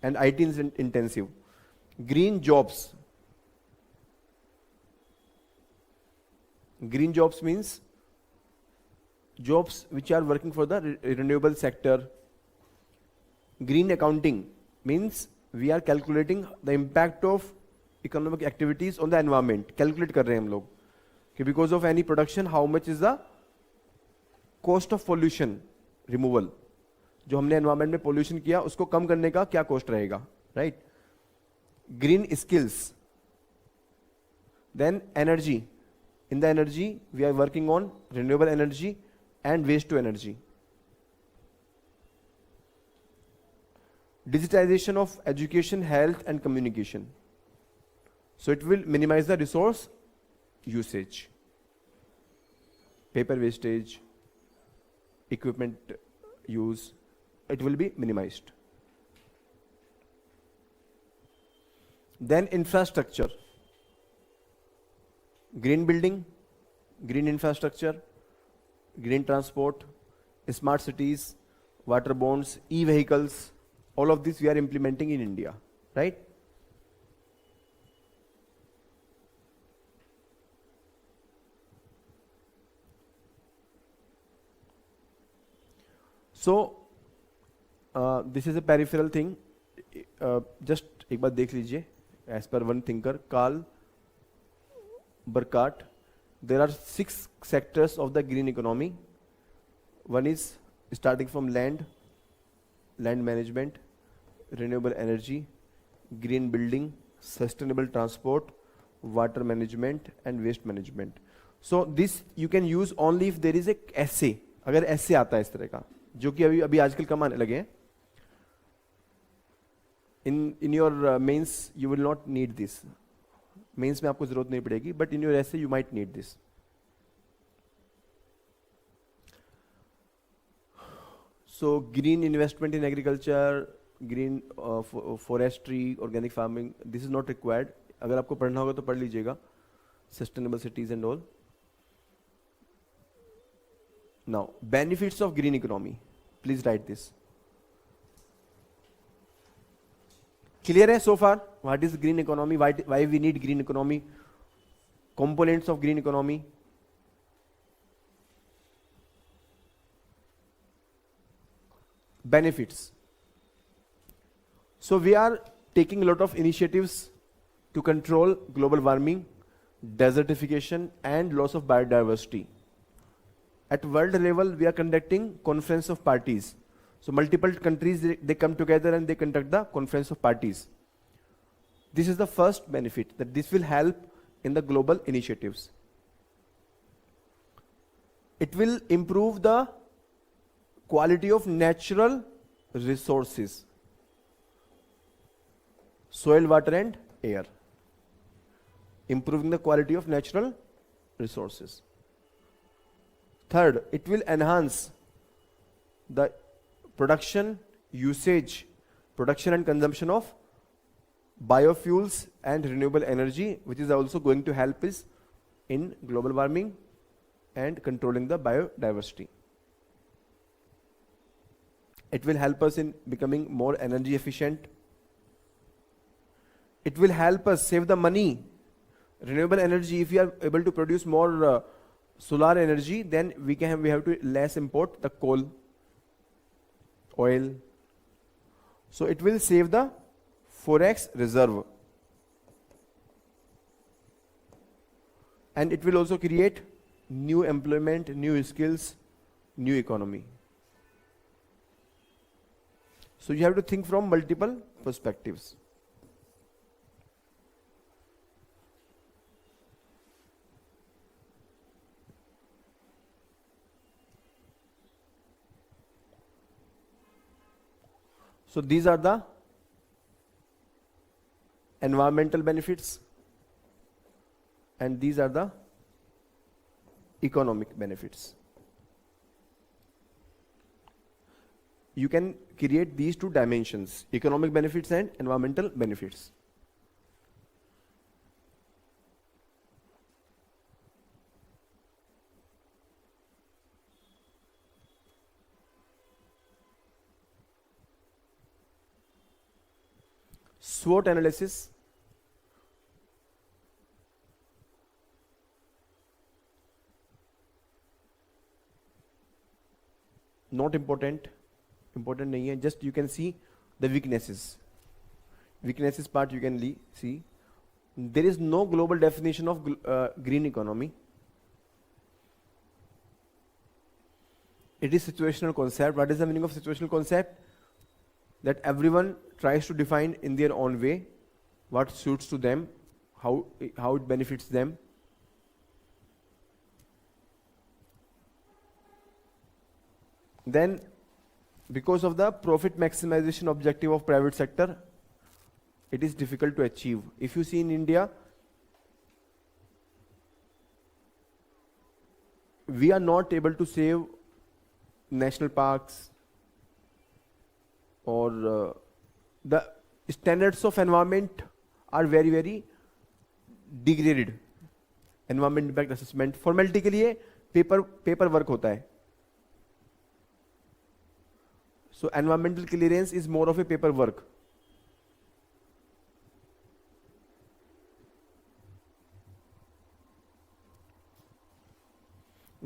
and IT intensive. Green jobs. Green jobs means jobs which are working for the renewable sector. Green accounting means we are calculating the impact of economic activities on the environment. Calculate कर रहे हैं हम लोग कि because of any production how much is the cost of pollution removal. जो हमने environment में pollution किया उसको कम करने का क्या कॉस्ट रहेगा, right? Green skills. Then energy. In the energy we are working on renewable energy and waste to energy. Digitization of education, health and communication. So it will minimize the resource usage, paper wastage, equipment use, it will be minimized. Then infrastructure, green building, green infrastructure, green transport, smart cities, water bonds, e-vehicles, all of this we are implementing in India, right? So this is a peripheral thing. Just एक बार देख लीजिए. As per one thinker, Karl Burkhardt, there are 6 sectors of the green economy. One is starting from land management, renewable energy, green building, sustainable transport, water management and waste management. So this you can use only if there is a essay. अगर essay आता है इस तरह का, जो कि अभी आजकल कम आने लगे हैं. In your mains you will not need this. Mains में आपको जरूरत नहीं पड़ेगी, but in your essay you might need this. So green investment in agriculture, green forestry, organic farming, this is not required. अगर आपको पढ़ना होगा तो पढ़ लीजिएगा. Sustainable cities and all. Now, benefits of green economy. Please write this. Clear है so far? What is green economy? Why we need green economy? Components of green economy. Benefits. So we are taking a lot of initiatives to control global warming, desertification and loss of biodiversity. At world level, we are conducting conference of parties. So multiple countries, they come together and they conduct the conference of parties. This is the first benefit, that this will help in the global initiatives. It will improve the quality of natural resources, soil, water and air. Improving the quality of natural resources. Third, it will enhance the production, usage, production and consumption of biofuels and renewable energy, which is also going to help us in global warming and controlling the biodiversity. It will help us in becoming more energy efficient. It will help us save the money. Renewable energy, if we are able to produce more solar energy, then we have to less import the coal, oil. So it will save the forex reserve. And it will also create new employment, new skills, new economy. So you have to think from multiple perspectives. So these are the environmental benefits, and these are the economic benefits. You can create these two dimensions, economic benefits and environmental benefits. SWOT analysis. Not important. Important nahi hai. Just you can see the weaknesses. Weaknesses part you can see. There is no global definition of green economy. It is situational concept. What is the meaning of situational concept? That everyone tries to define in their own way what suits to them, how it benefits them. Then, because of the profit maximization objective of private sector, it is difficult to achieve. If you see in India, we are not able to save national parks, or the standards of environment are very, very degraded. Environment impact assessment formality के लिए paper work होता है. So environmental clearance is more of a paper work.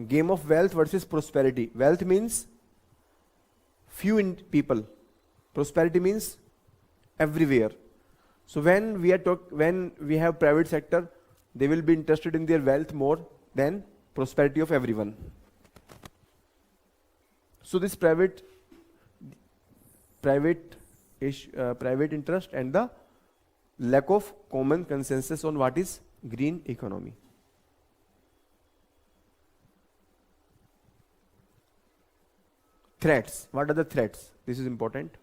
Game of wealth versus prosperity. Wealth means few in people. Prosperity means everywhere. So when we have private sector, they will be interested in their wealth more than prosperity of everyone. So this private interest and the lack of common consensus on what is green economy. Threats. What are the threats? This is important.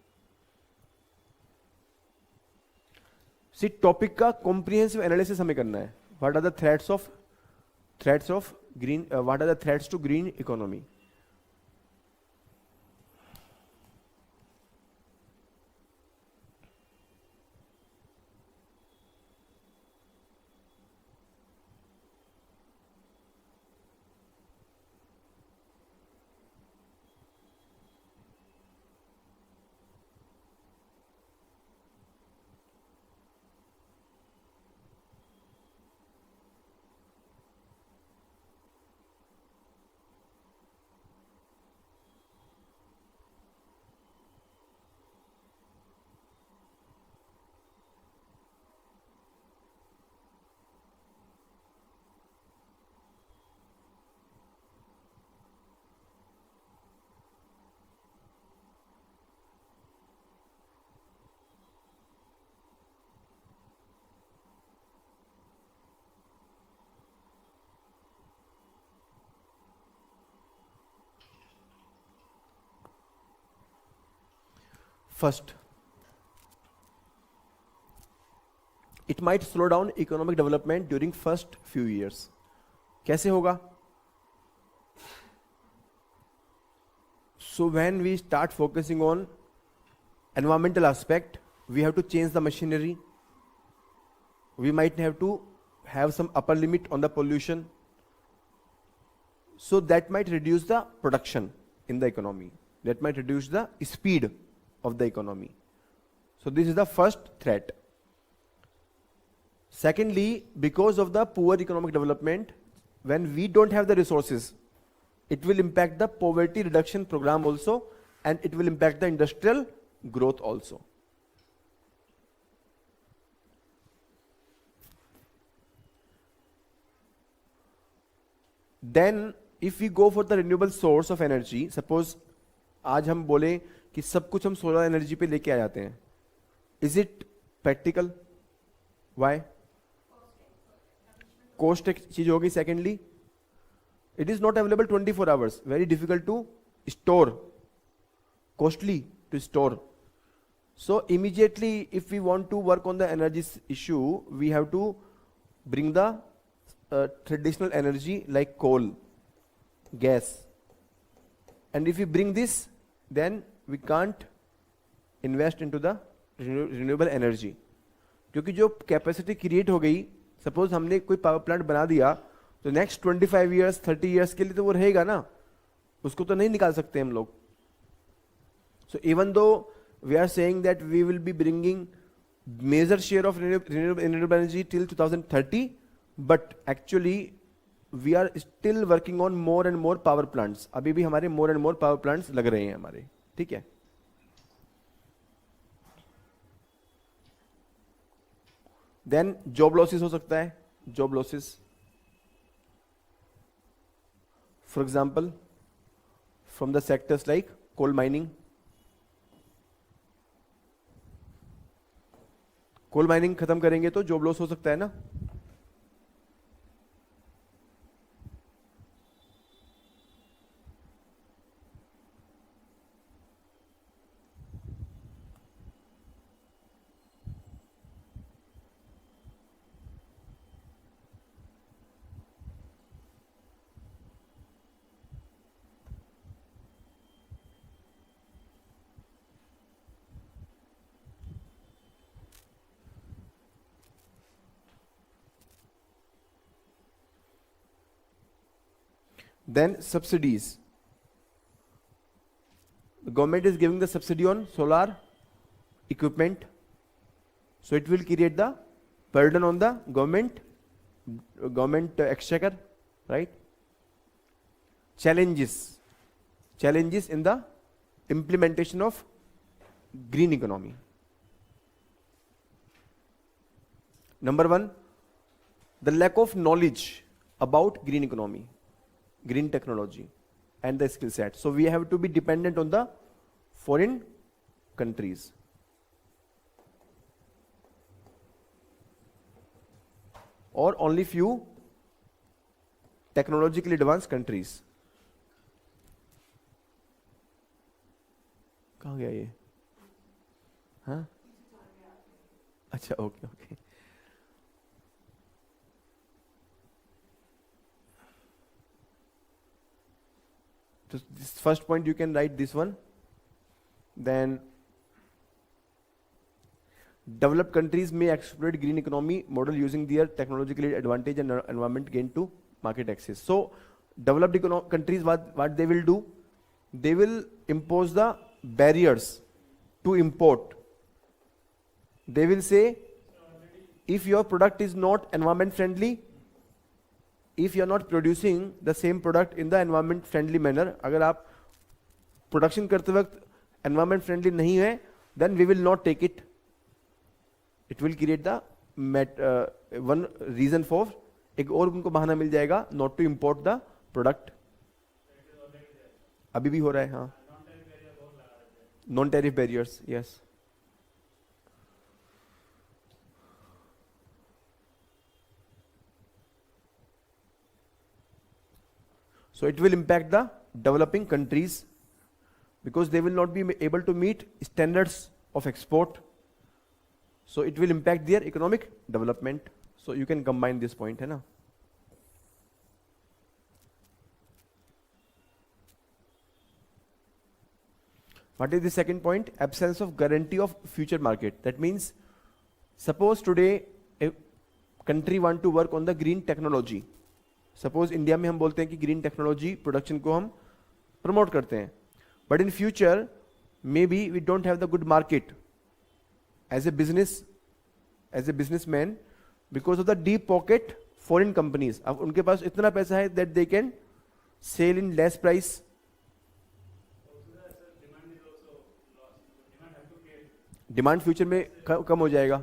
See, topic का comprehensive analysis हमें करना है. What are the threats of green? What are the threats to green economy? First, it might slow down economic development during first few years. कैसे होगा? So when we start focusing on environmental aspect, we have to change the machinery. We might have to have some upper limit on the pollution. So that might reduce the production in the economy. That might reduce the speed of the economy. So this is the first threat. Secondly, because of the poor economic development, when we don't have the resources, it will impact the poverty reduction program also, and it will impact the industrial growth also. Then if we go for the renewable source of energy, suppose आज हम बोले कि सब कुछ हम solar energy पे लेके आ जाते हैं, is it practical? Why? Cost एक चीज होगी. Secondly, it is not available 24 hours, very difficult to store, costly to store. So immediately if we want to work on the energy issue, we have to bring the traditional energy like coal, gas, and if we bring this, then we can't invest into the renewable energy, क्योंकि जो capacity create हो गई, suppose हमने कोई power plant बना दिया, तो next 25 years 30 years के लिए तो वो रहेगा ना, उसको तो नहीं निकाल सकते हम लोग. So even though we are saying that we will be bringing major share of renewable energy till 2030, but actually we are still working on more and more power plants. अभी भी हमारे more and more power plants लग रहे हैं हमारे. ठीक है. Then job losses हो सकता है. Job losses, for example, from the sectors like coal mining. Coal mining खत्म करेंगे तो जॉब लॉस हो सकता है ना. Then subsidies. The government is giving the subsidy on solar equipment, so it will create the burden on the government exchequer, right? Challenges in the implementation of green economy. Number one, the lack of knowledge about green economy, green technology, and the skill set. So we have to be dependent on the foreign countries. Or only few technologically advanced countries. कहाँ गया ये? हाँ? अच्छा, okay. So this first point you can write this one. Then developed countries may exploit green economy model using their technological advantage and environment gain to market access. So developed countries, what they will do? They will impose the barriers to import. They will say, if your product is not environment friendly, if you are not producing the same product in the environment friendly manner, अगर आप production करते वक्त environment friendly नहीं है, then we will not take it. It will create the one reason for, एक और उनको बहाना मिल जाएगा not to import the product. अभी भी हो रहा है. हाँ, non-tariff barriers, yes. So it will impact the developing countries. because they will not be able to meet standards of export. So it will impact their economic development. So you can combine this point, है ना? What is the second point? Absence of guarantee of future market. That means, suppose today a country want to work on the green technology. Suppose India में हम बोलते हैं कि green technology production को हम promote करते हैं. But in future, maybe we don't have the good market as a businessman, because of the deep pocket foreign companies. अब उनके पास इतना पैसा है that they can sell in less price. Demand future में कम हो जाएगा.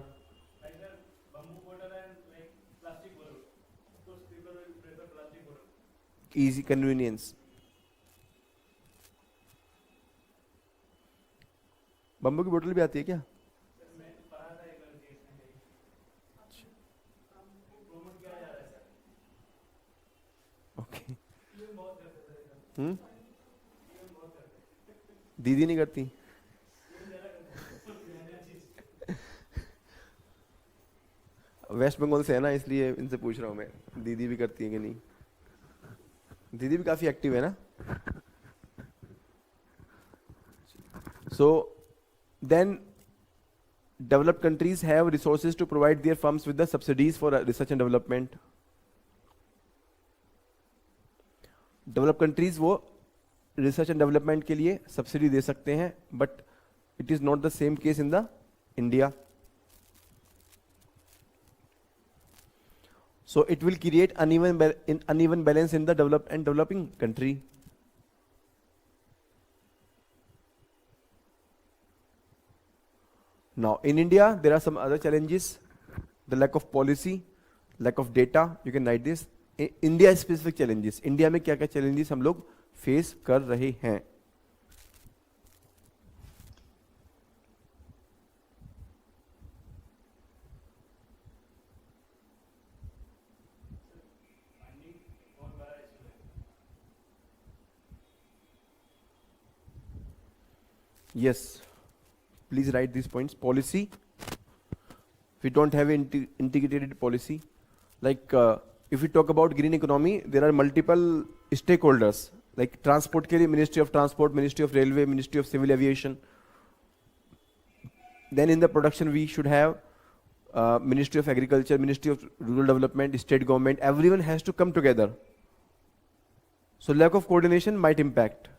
Easy convenience. बम्बू की बोतल भी आती है क्या? ओके. दीदी नहीं करती? वेस्ट बंगाल से है ना, इसलिए इनसे पूछ रहा हूँ मैं, दीदी भी करती है कि नहीं. दीदी भी काफी एक्टिव है ना. So then developed countries have resources to provide their firms with the subsidies for research and development. Developed countries वो रिसर्च एंड डेवलपमेंट के लिए सब्सिडी दे सकते हैं, but it is not the same case in the India. So it will create uneven balance in the developed and developing country. Now in India there are some other challenges: the lack of policy, lack of data. You can write this. India specific challenges. India में क्या क्या challenges हम लोग face कर रहे हैं? Yes, please write these points. Policy. We don't have an integrated policy. Like if we talk about green economy, there are multiple stakeholders. Like transport के लिए Ministry of Transport, Ministry of Railway, Ministry of Civil Aviation. Then in the production we should have Ministry of Agriculture, Ministry of Rural Development, State Government. Everyone has to come together. So lack of coordination might impact.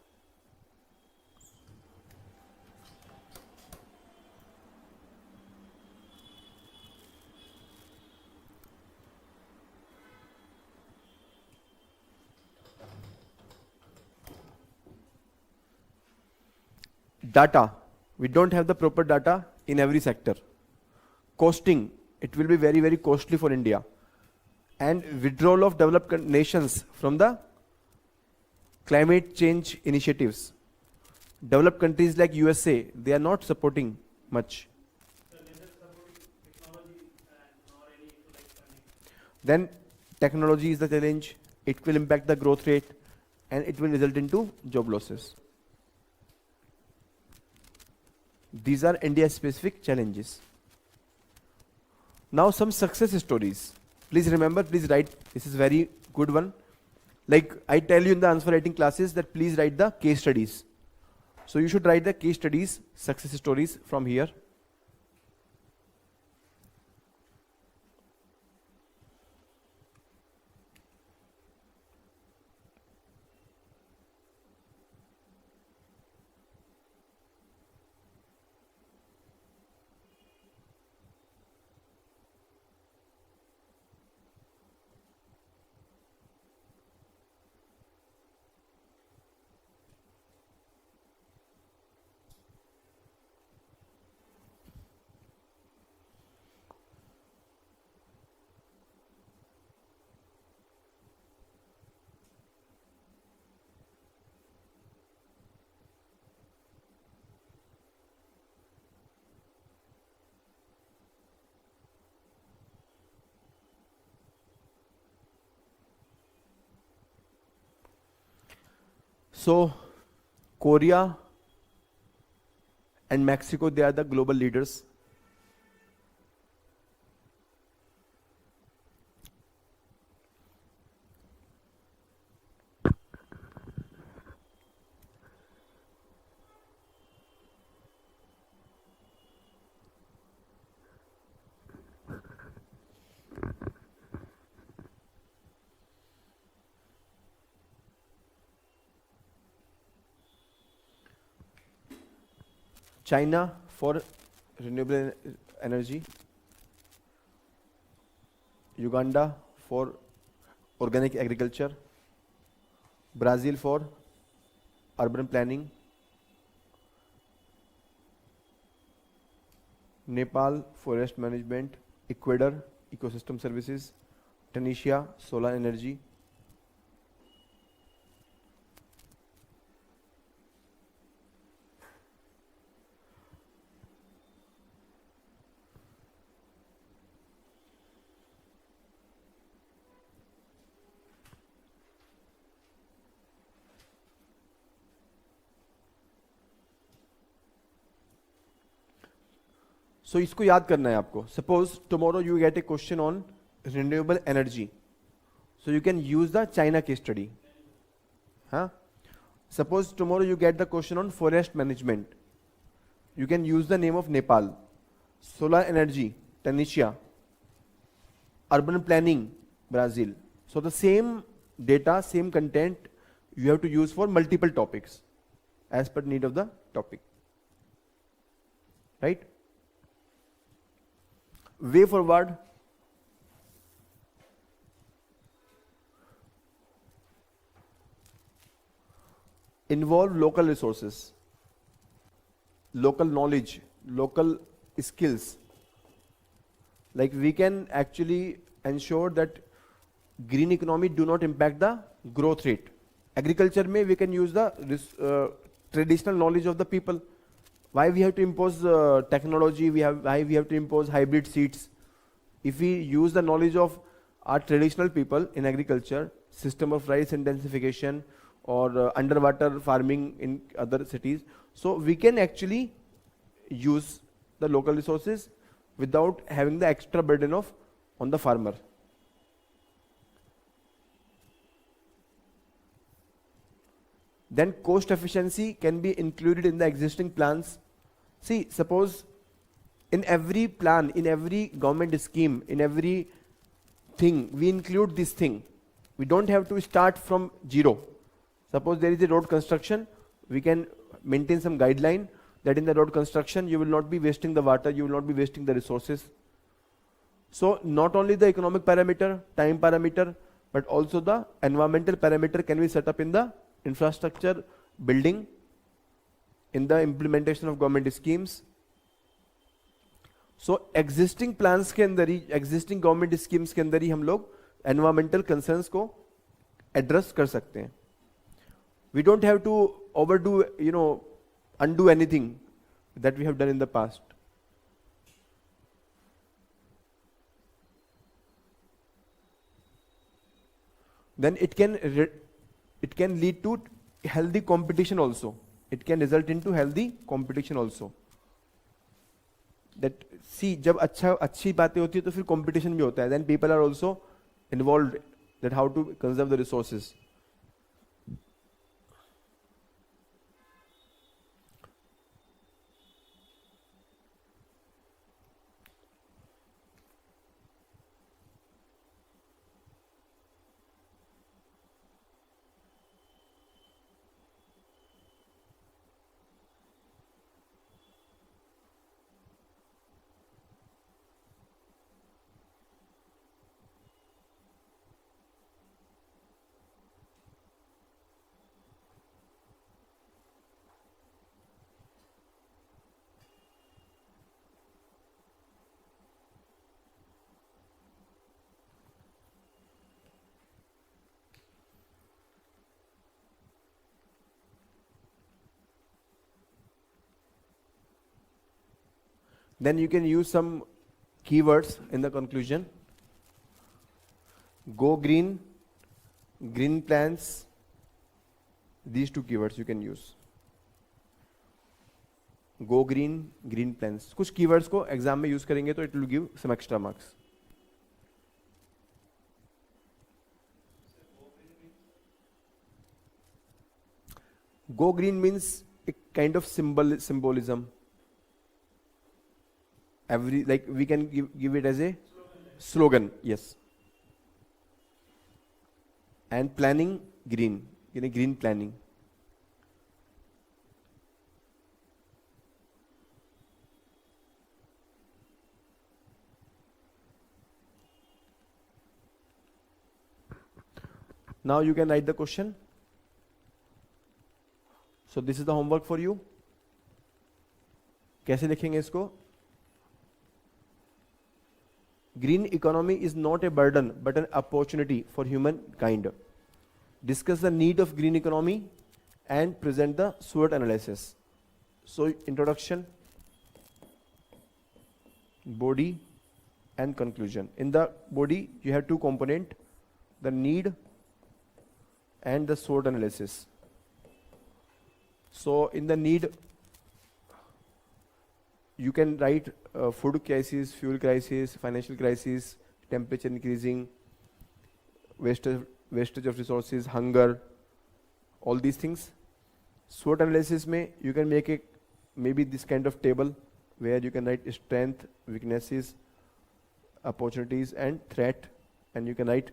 Data. We don't have the proper data in every sector. Costing. It will be very, very costly for India. And withdrawal of developed nations from the climate change initiatives. Developed countries like USA, they are not supporting much. Then technology is the challenge. It will impact the growth rate and it will result into job losses. These are India specific challenges. Now some success stories. Please remember, please write. This is very good one. Like I tell you in the answer writing classes that please write the case studies. So you should write the case studies, success stories from here. So Korea and Mexico, they are the global leaders. China for renewable energy, Uganda for organic agriculture, Brazil for urban planning, Nepal forest management, Ecuador ecosystem services, Tunisia solar energy. So इसको याद करना है आपको. Suppose tomorrow you get a question on renewable energy, so you can use the China case study. Huh? Suppose tomorrow you get the question on forest management, you can use the name of Nepal. Solar energy, Tunisia. Urban planning, Brazil. So the same data, same content you have to use for multiple topics as per need of the topic. Right? Way forward, involve local resources, local knowledge, local skills. Like we can actually ensure that green economy do not impact the growth rate. Agriculture may we can use the traditional knowledge of the people. Why we have to impose technology? Why we have to impose hybrid seeds? If we use the knowledge of our traditional people in agriculture, system of rice intensification or underwater farming in other cities, so we can actually use the local resources without having the extra burden of on the farmer. Then cost efficiency can be included in the existing plans. See, suppose in every plan, in every government scheme, in every thing, we include this thing. We don't have to start from zero. Suppose there is a road construction, we can maintain some guideline that in the road construction you will not be wasting the water, you will not be wasting the resources. So not only the economic parameter, time parameter, but also the environmental parameter can be set up in the infrastructure building, in the implementation of government schemes. So existing plans के अंदर ही, existing government schemes के अंदर ही हम लोग environmental concerns को address कर सकते हैं. We don't have to overdo, undo anything that we have done in the past. Then it can lead to healthy competition also. It can result into healthy competition also. That see, जब अच्छी बातें होती है तो फिर competition भी होता है. Then people are also involved that how to conserve the resources. Then you can use some keywords in the conclusion. Go green, green plans. These two keywords you can use. Go green, green plans, कुछ keywords को exam में use करेंगे तो it will give some extra marks. Go green means a kind of symbolism. Like we can give it as a slogan, yes. And planning green, green planning. Now you can write the question. So this is the homework for you. कैसे लिखेंगे इसको? Green economy is not a burden but an opportunity for humankind. Discuss the need of green economy and present the SWOT analysis. So introduction, body and conclusion. In the body you have two components, the need and the SWOT analysis. So in the need, you can write food crisis, fuel crisis, financial crisis, temperature increasing, wastage of resources, hunger, all these things. SWOT analysis में you can make a maybe this kind of table where you can write strength, weaknesses, opportunities and threat, and you can write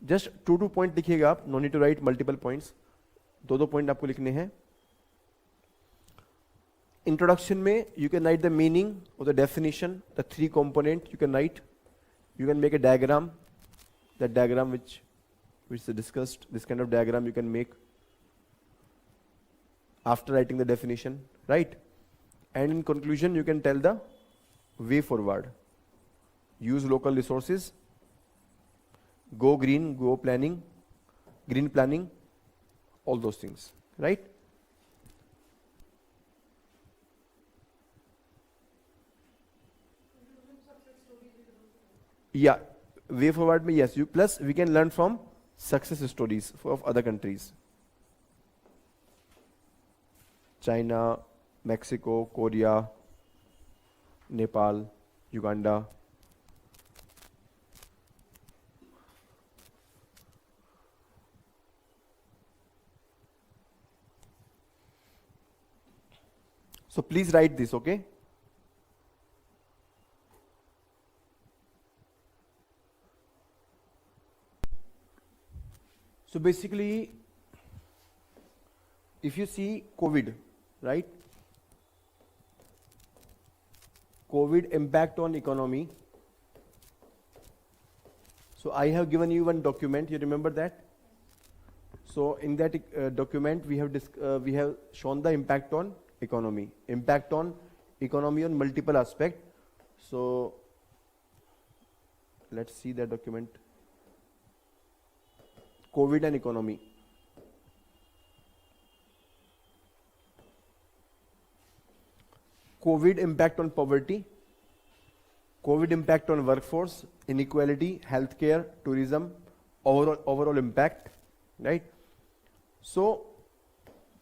just 2 point लिखिएगा आप, no need to write multiple points. 2 point आपको लिखने हैं. Introduction में you can write the meaning or the definition, the 3 component you can write. You can make a diagram, that diagram which is discussed, this kind of diagram you can make after writing the definition, right? And in conclusion you can tell the way forward. Use local resources, go green, go planning, green planning, all those things, right? Yeah, way forward में yes, you plus we can learn from success stories of other countries. China, Mexico, Korea, Nepal, Uganda. So please write this, okay? So basically, if you see COVID, right? COVID impact on economy. So I have given you one document, you remember that? So in that document we have shown the impact on economy. Impact on economy on multiple aspects. So let's see that document. COVID and economy. COVID impact on poverty, COVID impact on workforce, inequality, healthcare, tourism, overall impact, right? So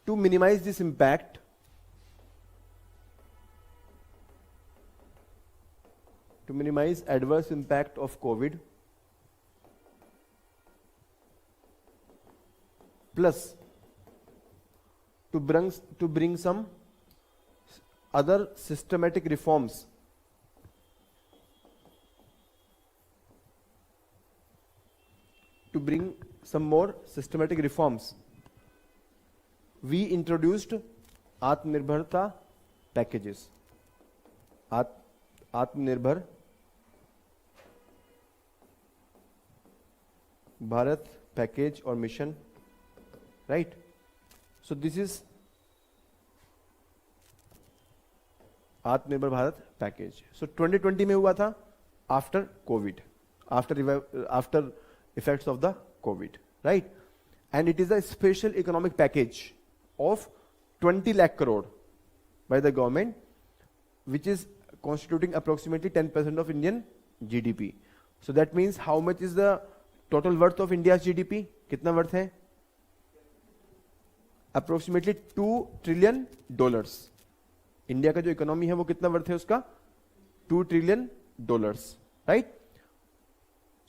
to minimize this impact, to minimize adverse impact of COVID, plus to bring some other systematic reforms, to bring some more systematic reforms, we introduced Atmanirbharta packages. Atmanirbhar Bharat package or mission, right? So this is Atmanirbhar Bharat package. So 2020 में हुआ था after COVID, after effects of the COVID, right? And it is a special economic package of 20 lakh crore by the government, which is constituting approximately 10% of Indian GDP. So that means how much is the total worth of India's GDP? कितना worth है? Approximately $2 trillion. India का जो economy है वो कितना worth है उसका, $2 trillion, right.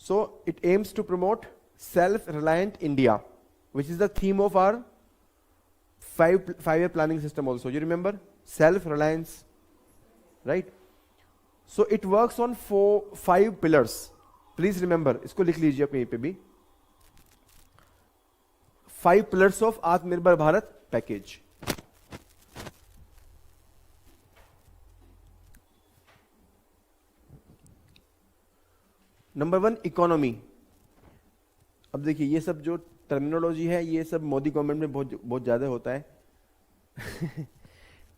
So it aims to promote self reliant India, which is the theme of our five-year planning system also. You remember self-reliance, right? So it works on 5 pillars. Please remember, इसको लिख लीजिए कहीं पे भी. 5 pillars of आत्मनिर्भर Bharat package. Number 1 economy. अब देखिए ये सब जो टर्मिनोलॉजी है ये सब मोदी गवर्नमेंट में बहुत ज्यादा होता है.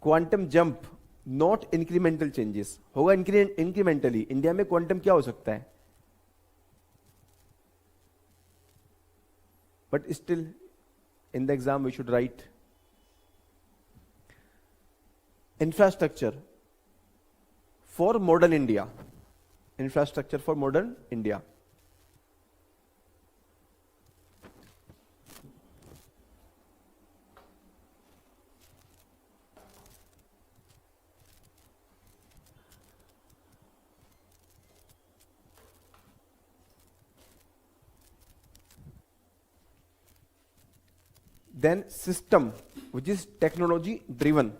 Quantum jump, not incremental changes. होगा इंक्रीमेंटली. इंडिया में क्वांटम क्या हो सकता है, but still in the exam we should write. Infrastructure for modern India. Infrastructure for modern India. Then system which is technology driven.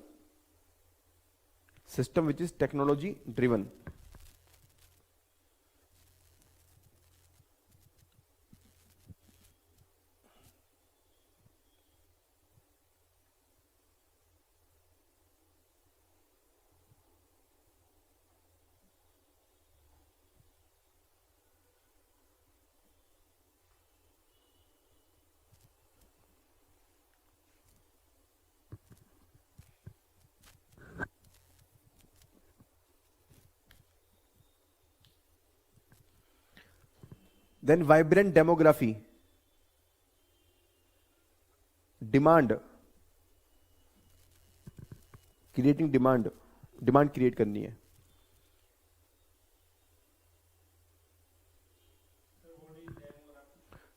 System which is technology driven. Then vibrant demography. Demand. Creating demand. Demand create करनी है.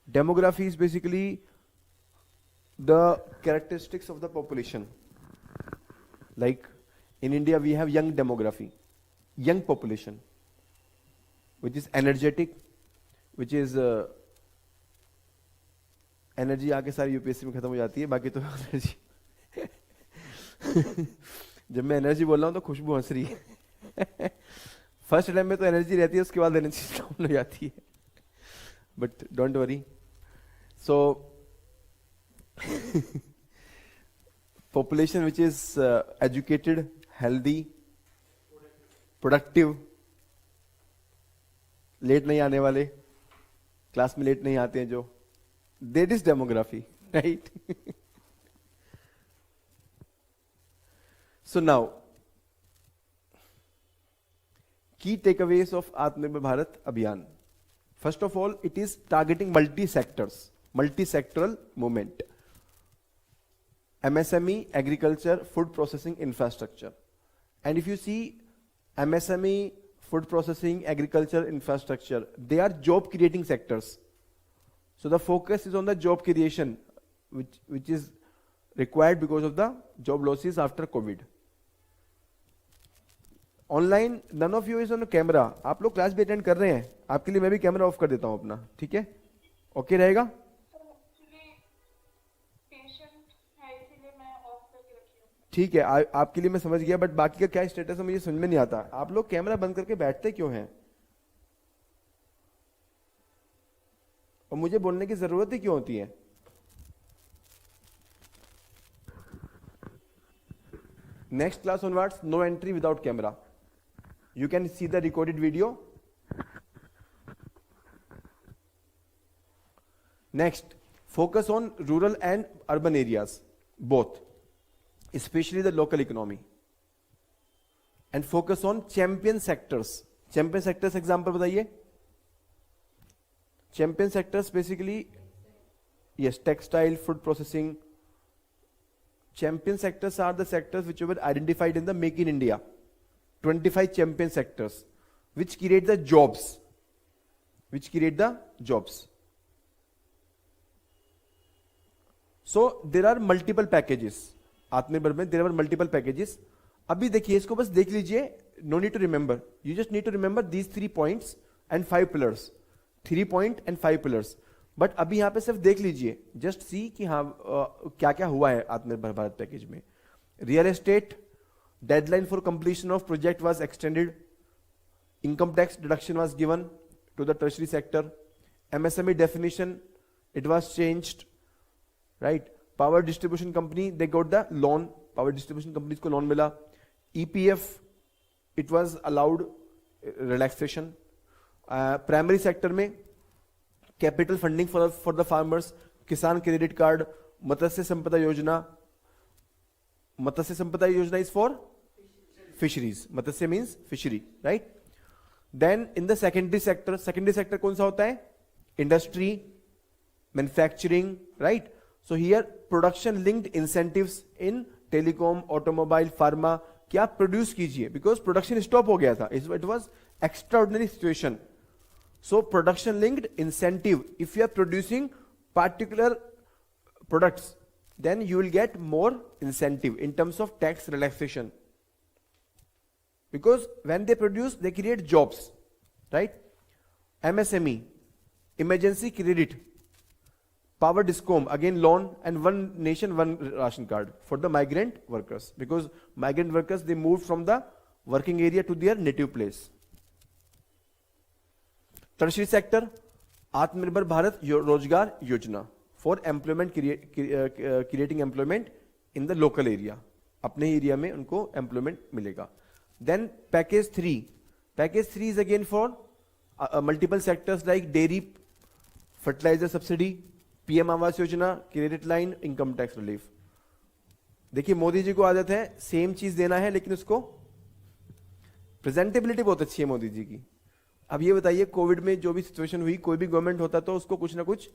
Demography is basically the characteristics of the population. Like in India we have young demography, young population, which is energetic, which is energy आके सारी UPSC में खत्म हो जाती है. बाकी तो एनर्जी जब मैं एनर्जी बोल रहा हूँ तो खुशबू हंस रही है. फर्स्ट टाइम में तो एनर्जी रहती है, उसके बाद एनर्जी डाउन हो जाती है. But don't worry. So population which is educated, healthy, productive, late नहीं आने वाले, क्लास में लेट नहीं आते हैं जो, that is demography, right? So now, key takeaways of Atmanirbhar Bharat Abhiyan. First of all, it is targeting multi-sectors, multi-sectoral movement. MSME, agriculture, food processing, infrastructure. And if you see MSME, food processing, agriculture, infrastructure, they are job creating sectors. So the focus is on the job creation, which is required because of the job losses after COVID. Online none of you is on camera. आप लोग class भी attend कर रहे हैं, आपके लिए मैं भी कैमरा ऑफ कर देता हूं अपना, ठीक है? ओके रहेगा? ठीक है, आपके लिए मैं समझ गया, बट बाकी का क्या स्टेटस है मुझे समझ में नहीं आता. आप लोग कैमरा बंद करके बैठते क्यों हैं और मुझे बोलने की जरूरत ही क्यों होती है? Next class onwards no entry without camera. You can see the recorded video. Next, focus on rural and urban areas, both, especially the local economy. And focus on champion sectors. Champion sectors example बताइए. Champion sectors basically, yes, textile, food processing. Champion sectors are the sectors which were identified in the Make in India. 25 champion sectors which create the jobs, so there are multiple packages. Atmanirbhar mein there are multiple packages. अभी देखिए इसको बस देख लीजिए, no need to remember, you just need to remember these 3 points and 5 pillars, 3 point and 5 pillars. But अभी यहां पे सिर्फ देख लीजिए, जस्ट सी कि हाँ क्या क्या हुआ है आत्मनिर्भर भारत पैकेज में। Real estate, deadline for completion of project was extended, income tax deduction was given to the tertiary sector, MSME definition it was changed, right? Power distribution company they got the loan, power distribution companies को loan मिला, EPF it was allowed relaxation, primary sector में capital funding for the farmers, किसान credit card, मत्स्य संपदा योजना, मत्स्य संपदा योजना is for fisheries, Matsya means fishery, right? Then in the secondary sector कौन सा होता है? Industry, manufacturing, right? So here production linked incentives in telecom, automobile, pharma, कि आप प्रोड्यूस कीजिए, बिकॉज प्रोडक्शन स्टॉप हो गया था, it was extraordinary situation. So production linked incentive, if you are producing particular products then you will get more incentive in terms of tax relaxation, because when they produce they create jobs, right? MSME, emergency credit, power discom, again loan, and one nation one ration card for the migrant workers, because migrant workers they moved from the working area to their native place. Tertiary sector, Atmanirbhar Bharat Rozgar Yojana for employment, creating employment in the local area, अपने area में उनको employment मिलेगा. Then package 3 is again for multiple sectors like dairy, fertilizer subsidy, PM Awas Yojana, credit line, income tax relief. देखिए मोदी जी को आदत है same चीज देना है, लेकिन उसको प्रेजेंटेबिलिटी बहुत अच्छी है मोदी जी की. अब ये बताइए, कोविड में जो भी सिचुएशन हुई, कोई भी गवर्नमेंट होता तो उसको कुछ ना कुछ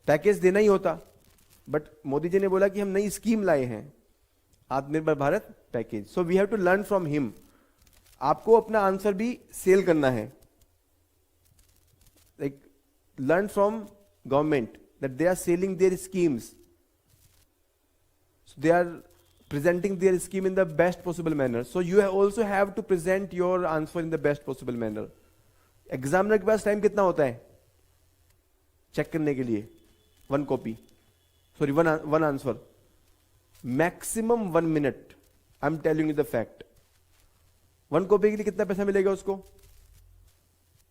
पैकेज देना ही होता, बट मोदी जी ने बोला कि हम नई स्कीम लाए हैं, Aatmanirbhar Bharat package. So we have to learn from him. आपको अपना आंसर भी सेल करना है, like learn from government that they are selling their schemes, they are presenting their scheme in the best possible manner. So you also have to present your answer in the best possible manner. Examiner के पास time कितना होता है check करने के लिए? 1 copy, sorry one answer, maximum 1 minute. I am telling you the fact. 1 copy के लिए कितना पैसा मिलेगा उसको?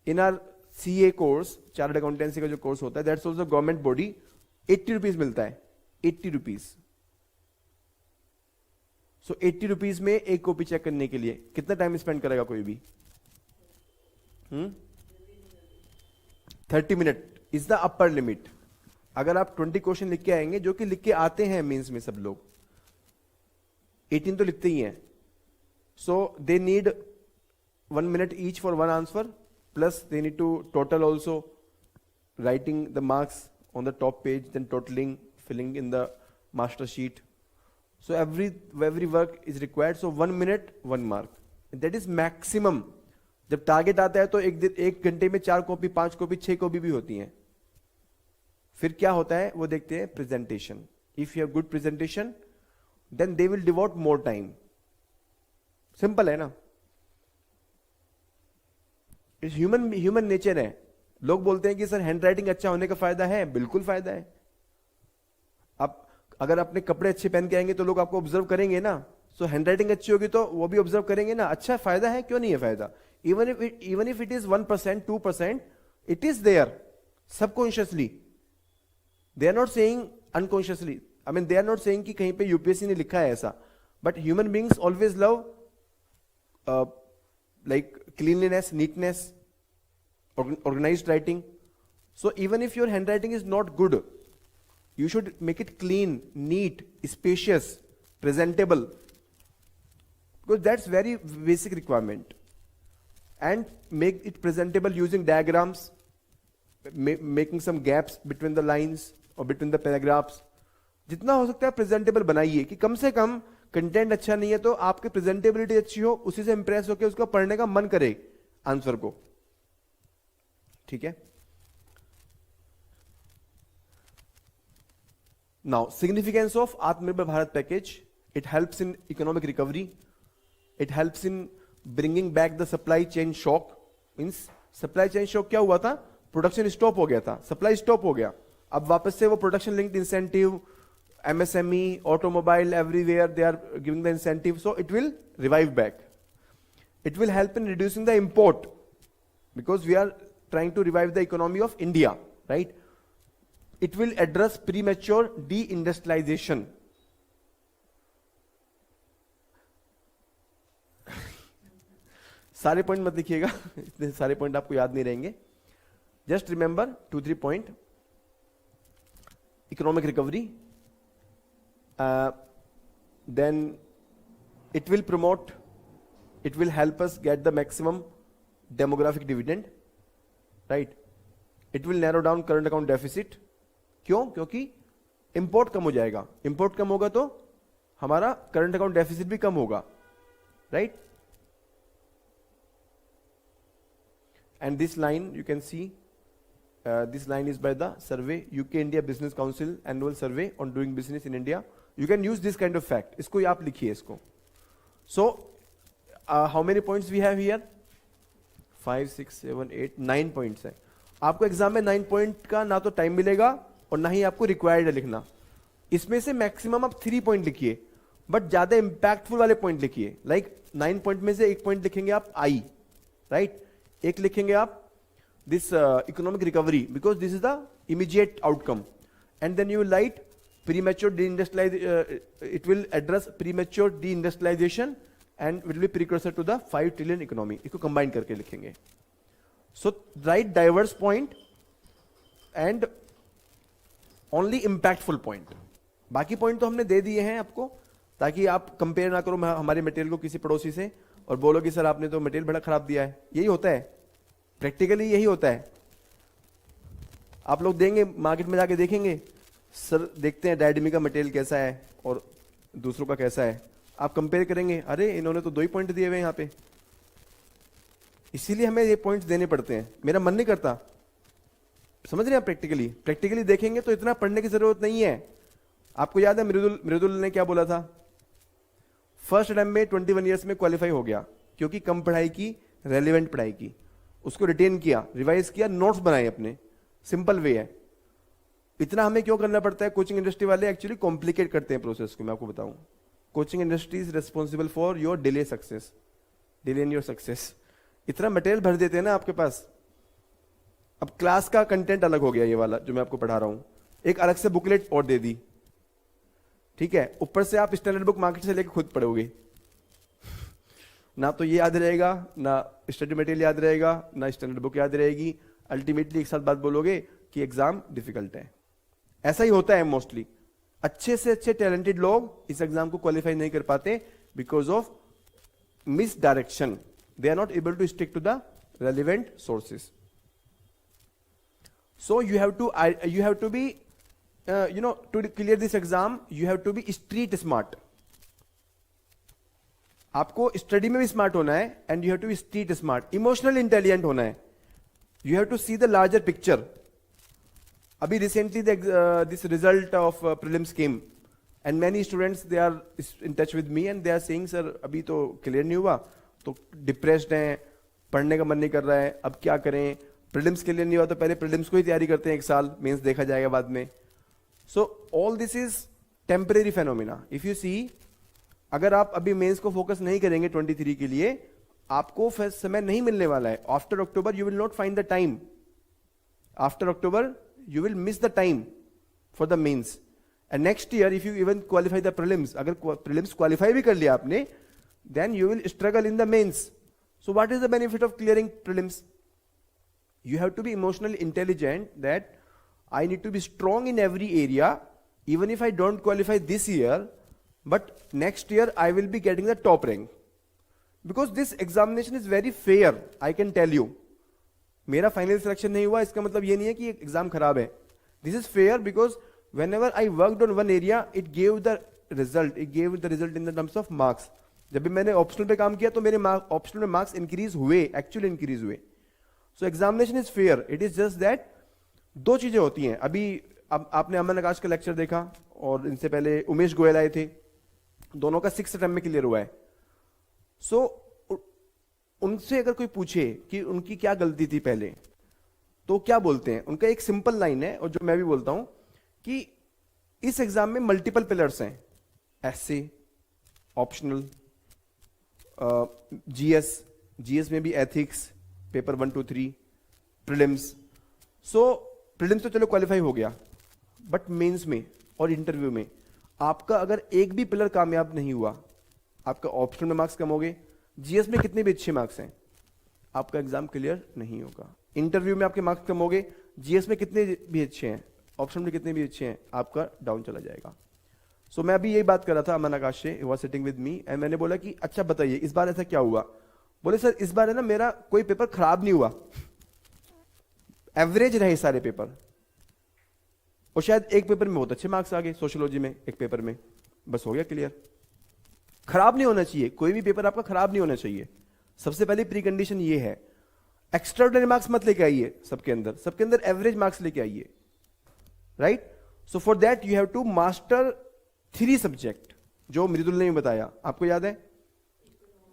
इन are CA course, chartered accountancy का जो कोर्स होता है, that's also government body, 80 rupees मिलता है. 80 रुपीज. सो 80 रुपीज में 1 कॉपी चेक करने के लिए कितना टाइम स्पेंड करेगा कोई भी? 30 minute is the upper limit. अगर आप 20 क्वेश्चन लिख के आएंगे, जो कि लिख के आते हैं मेंस में सब लोग, 18 तो लिखते ही हैं. So they need 1 minute each for 1 answer, plus they need to total also, writing the marks on the top page, then totalling, filling in the master sheet. So every work is required. So 1 minute 1 mark. That is maximum. जब target आता है तो एक घंटे में 4 copy, 5 copy, 6 copy भी होती हैं. फिर क्या होता है वो देखते हैं, presentation. If you have good presentation then they will devote more time. Simple है ना. ह्यूमन नेचर है. लोग बोलते हैं कि सर हैंड राइटिंग अच्छा होने का फायदा है. बिल्कुल फायदा है. आप अगर अपने कपड़े अच्छे पहन के आएंगे तो लोग आपको ऑब्जर्व करेंगे ना. सो हैंड राइटिंग अच्छी होगी तो वो भी ऑब्जर्व करेंगे ना. अच्छा फायदा है, क्यों नहीं है फायदा? Even if it is 1%, 2%, it is there subconsciously. They are not saying unconsciously. I mean they are not saying कि कहीं पे यूपीएससी ने लिखा है ऐसा, but human beings always love like cleanliness, neatness, organised writing. So even if your hand writing is not good, you should make it clean, neat, spacious, presentable, because that's very basic requirement. And make it presentable using diagrams, making some gaps between the lines or between the paragraphs. जितना हो सकता है presentable बनाइए, कि कम से कम content अच्छा नहीं है तो आपकी प्रेजेंटेबिलिटी अच्छी हो, उसी से इंप्रेस होकर उसको पढ़ने का मन करे आंसर को. ठीक है. Now, significance of Atmanirbhar Bharat package, it helps in economic recovery. It helps in bringing back the supply chain shock. Means supply chain shock क्या हुआ था? Production stop हो गया था, supply stop हो गया. अब वापस से वो production linked incentive, MSME, automobile, everywhere they are giving the incentive, so it will revive back. It will help in reducing the import because we are trying to revive the economy of India, right? It will address premature deindustrialization. सारे point मत लिखिएगा, इतने सारे point आपको याद नहीं रहेंगे. Just remember 2-3 point. Economic recovery, then it will promote, it will help us get the maximum demographic dividend, right? It will narrow down current account deficit. क्यों? क्योंकि इंपोर्ट कम हो जाएगा. इंपोर्ट कम होगा तो हमारा करंट अकाउंट डेफिसिट भी कम होगा, right? And this line you can see, this line is by the survey, UK India Business Council annual survey on doing business in India. You can use this kind of fact. इसको आप लिखिए इसको. So how many points we have here? 5, 6, 7, 8, 9 points है. आपको exam में 9 point का ना तो टाइम मिलेगा और ना ही आपको रिक्वायर्ड है लिखना. इसमें से मैक्सिमम आप 3 पॉइंट लिखिए, बट ज्यादा इंपैक्टफुल वाले पॉइंट लिखिए. लाइक 9 पॉइंट में से 1 पॉइंट लिखेंगे आप आई, राइट? एक लिखेंगे आप this economic recovery because this is the immediate outcome, and then you will write premature deindustrialisation. It will address premature deindustrialisation and will be precursor to the 5 trillion economy. इसको combine करके लिखेंगे. So write diverse point and only impactful point. बाकी point तो हमने दे दिए हैं आपको ताकि आप कंपेयर ना करो हमारे मटेरियल को किसी पड़ोसी से और बोलो कि सर आपने तो मटेरियल बड़ा खराब दिया है. यही होता है, प्रैक्टिकली यही होता है. आप लोग देंगे मार्केट में जाके देखेंगे, सर देखते हैं डायडमी का मटेरियल कैसा है और दूसरों का कैसा है. आप कंपेयर करेंगे, अरे इन्होंने तो 2 ही पॉइंट दिए हुए यहाँ पे. इसीलिए हमें ये पॉइंट्स देने पड़ते हैं. मेरा मन नहीं करता, समझ रहे हैं? प्रैक्टिकली देखेंगे तो इतना पढ़ने की जरूरत नहीं है. आपको याद है मृदुल ने क्या बोला था? फर्स्ट अटेम्प्ट में 21 ईयर्स में क्वालिफाई हो गया क्योंकि कम पढ़ाई की, रेलिवेंट पढ़ाई की, उसको रिटेन किया, रिवाइज किया, नोट्स बनाए अपने. सिंपल वे है. इतना हमें क्यों करना पड़ता है? कोचिंग इंडस्ट्री वाले एक्चुअली कॉम्प्लिकेट करते हैं प्रोसेस को. मैं आपको बताऊं, coaching industry is responsible for your delay success, delay in your success. इतना मटेरियल भर देते हैं ना आपके पास. अब क्लास का कंटेंट अलग हो गया, ये वाला जो मैं आपको पढ़ा रहा हूं, एक अलग से बुकलेट और दे दी, ठीक है? ऊपर से आप स्टैंडर्ड बुक मार्केट से लेकर खुद पढ़ोगे. ना तो ये याद रहेगा, ना स्टडी मटेरियल याद रहेगा, ना स्टैंडर्ड बुक याद रहेगी. अल्टीमेटली एक साथ बात बोलोगे कि एग्जाम डिफिकल्ट है. ऐसा ही होता है मोस्टली. अच्छे से अच्छे टैलेंटेड लोग इस एग्जाम को क्वालिफाई नहीं कर पाते because of misdirection. They are not able to stick to the relevant sources. So you have to be to clear this exam, you have to be street smart. आपको study में भी smart होना है and you have to be street smart. Emotional intelligent होना है. You have to see the larger picture. अभी recently this result of prelims came and many students they are in touch with me and they are saying sir अभी तो clear नहीं हुआ तो depressed हैं, पढ़ने का मन नहीं कर रहा है, अब क्या करें? प्रीलिम्स क्लियर नहीं हुआ तो पहले प्रीलिम्स को ही तैयारी करते हैं 1 साल, मेंस देखा जाएगा बाद में. So all this is temporary phenomena. If you see, अगर आप अभी मेंस को फोकस नहीं करेंगे 23 के लिए, आपको समय नहीं मिलने वाला है. After October you will not find the time. After October you will miss the time for the mains. And next year if you even qualify the prelims, अगर प्रीलिम्स क्वालिफाई भी कर लिया आपने, then you will struggle in the mains. So what is the benefit of clearing prelims? You have to be emotionally intelligent that I need to be strong in every area, even if I don't qualify this year, but next year I will be getting the top rank. Because this examination is very fair, I can tell you. मेरा final selection नहीं हुआ इसका मतलब ये नहीं है कि exam खराब है. This is fair because whenever I worked on one area, it gave the result. It gave the result in the terms of marks. जब भी मैंने ऑप्शनल पे काम किया तो मेरे ऑप्शनल में मार्क्स इंक्रीज हुए, एक्चुअली इंक्रीज हुए. सो examination is fair. It is just that 2 चीजें होती हैं. अभी आपने अमन आकाश का लेक्चर देखा और इनसे पहले उमेश गोयल आए थे, दोनों का 6 अटेम्प्ट में क्लियर हुआ है. सो उनसे अगर कोई पूछे कि उनकी क्या गलती थी पहले, तो क्या बोलते हैं? उनका एक सिंपल लाइन है, और जो मैं भी बोलता हूं कि इस एग्जाम में मल्टीपल पिलर्स हैं, एसए, ऑप्शनल, जीएस, जीएस में भी एथिक्स, पेपर 1 2 3, प्रीलिम्स। सो प्रीलिम्स तो चलो क्वालिफाई हो गया, बट मेंस में और इंटरव्यू में आपका अगर एक भी पिलर कामयाब नहीं हुआ, आपका ऑप्शनल में मार्क्स कम हो गए, जीएस में कितने भी अच्छे मार्क्स हैं, आपका एग्जाम क्लियर नहीं होगा। इंटरव्यू में आपके मार्क्स कम हो गए, जीएस में कितने भी अच्छे हैं, ऑप्शन में कितने भी अच्छे हैं, आपका डाउन चला जाएगा। सो मैं अभी यही बात कर रहा था, अमन आकाश से, was sitting with me, and मैंने बोला कि अच्छा बताइए इस बार ऐसा क्या हुआ? बोले सर इस बार है ना मेरा कोई पेपर खराब नहीं हुआ, एवरेज रहे सारे पेपर, और शायद एक पेपर में बहुत अच्छे मार्क्स आ गए, सोशियोलॉजी में एक पेपर में, बस हो गया क्लियर। खराब नहीं होना चाहिए, कोई भी पेपर आपका खराब नहीं होना चाहिए, सबसे पहली प्री कंडीशन ये है। एक्स्ट्राऑर्डिनरी मार्क्स मत लेके आइए, सबके अंदर एवरेज मार्क्स लेके आइए, right? So for that you have to master 3 subject, जो मृदुल ने बताया, आपको याद है?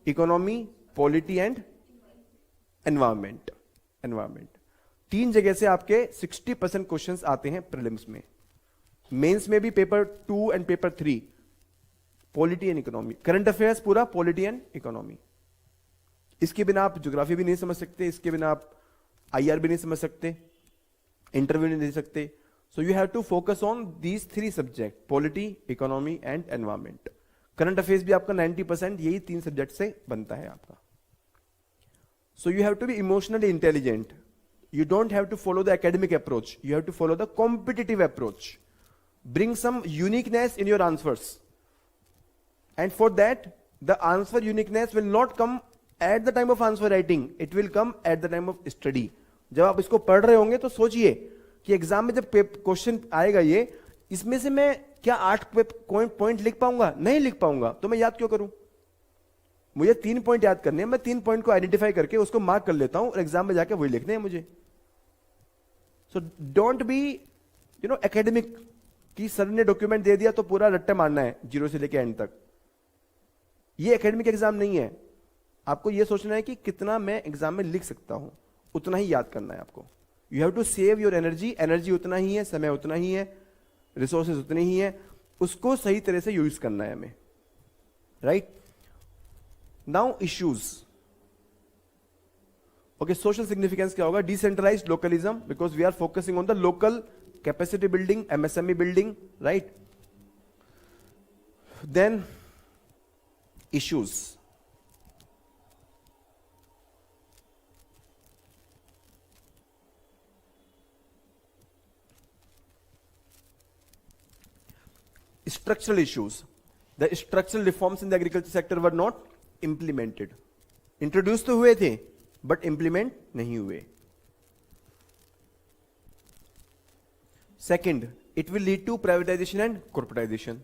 Economy, polity and environment. 3 जगह से आपके 60% क्वेश्चंस आते हैं प्रीलिम्स में। मेंस में भी paper 2 and paper 3 polity and economy, current affairs पूरा पॉलिटी एंड इकोनॉमी। इसके बिना आप ज्योग्राफी भी नहीं समझ सकते, इसके बिना आप आईआर भी नहीं समझ सकते, इंटरव्यू नहीं दे सकते। So you have to focus on these 3 subject, polity, economy and environment. Current affairs भी आपका 90% यही 3 सब्जेक्ट से बनता है आपका। So you have to be emotionally intelligent, you don't have to follow the academic approach, you have to follow the competitive approach. Bring some uniqueness in your answers, and for that the answer uniqueness will not come at the time of answer writing, it will come at the time of study. जब आप इसको पढ़ रहे होंगे तो सोचिए कि exam में जब क्वेश्चन आएगा ये, इसमें से मैं क्या 8 पॉइंट लिख पाऊंगा? नहीं लिख पाऊंगा, तो मैं याद क्यों करूं? मुझे 3 पॉइंट याद करने हैं, मैं 3 पॉइंट को आइडेंटिफाई करके उसको मार्क कर लेता हूं, और एग्जाम में जाके वही लिखने हैं मुझे। सो डोंट बी एकेडमिक कि सर ने डॉक्यूमेंट दे दिया तो पूरा रट्टा मारना है 0 से लेके एंड तक। ये एकेडमिक एग्जाम नहीं है। आपको ये सोचना है कि कितना मैं एग्जाम में लिख सकता हूं, उतना ही याद करना है आपको। You have to save your energy, energy उतना ही है, समय उतना ही है, रिसोर्सेज उतने ही है, उसको सही तरह से यूज करना है हमें, right? Now issues. Okay, social significance क्या होगा? Decentralised localism, because we are focusing on the local capacity building, MSME building, right? Then issues, structural issues. The structural reforms in the agriculture sector were not implemented. Introduced तो हुए थे, but implement नहीं हुए. Second, it will lead to privatization and corporatization.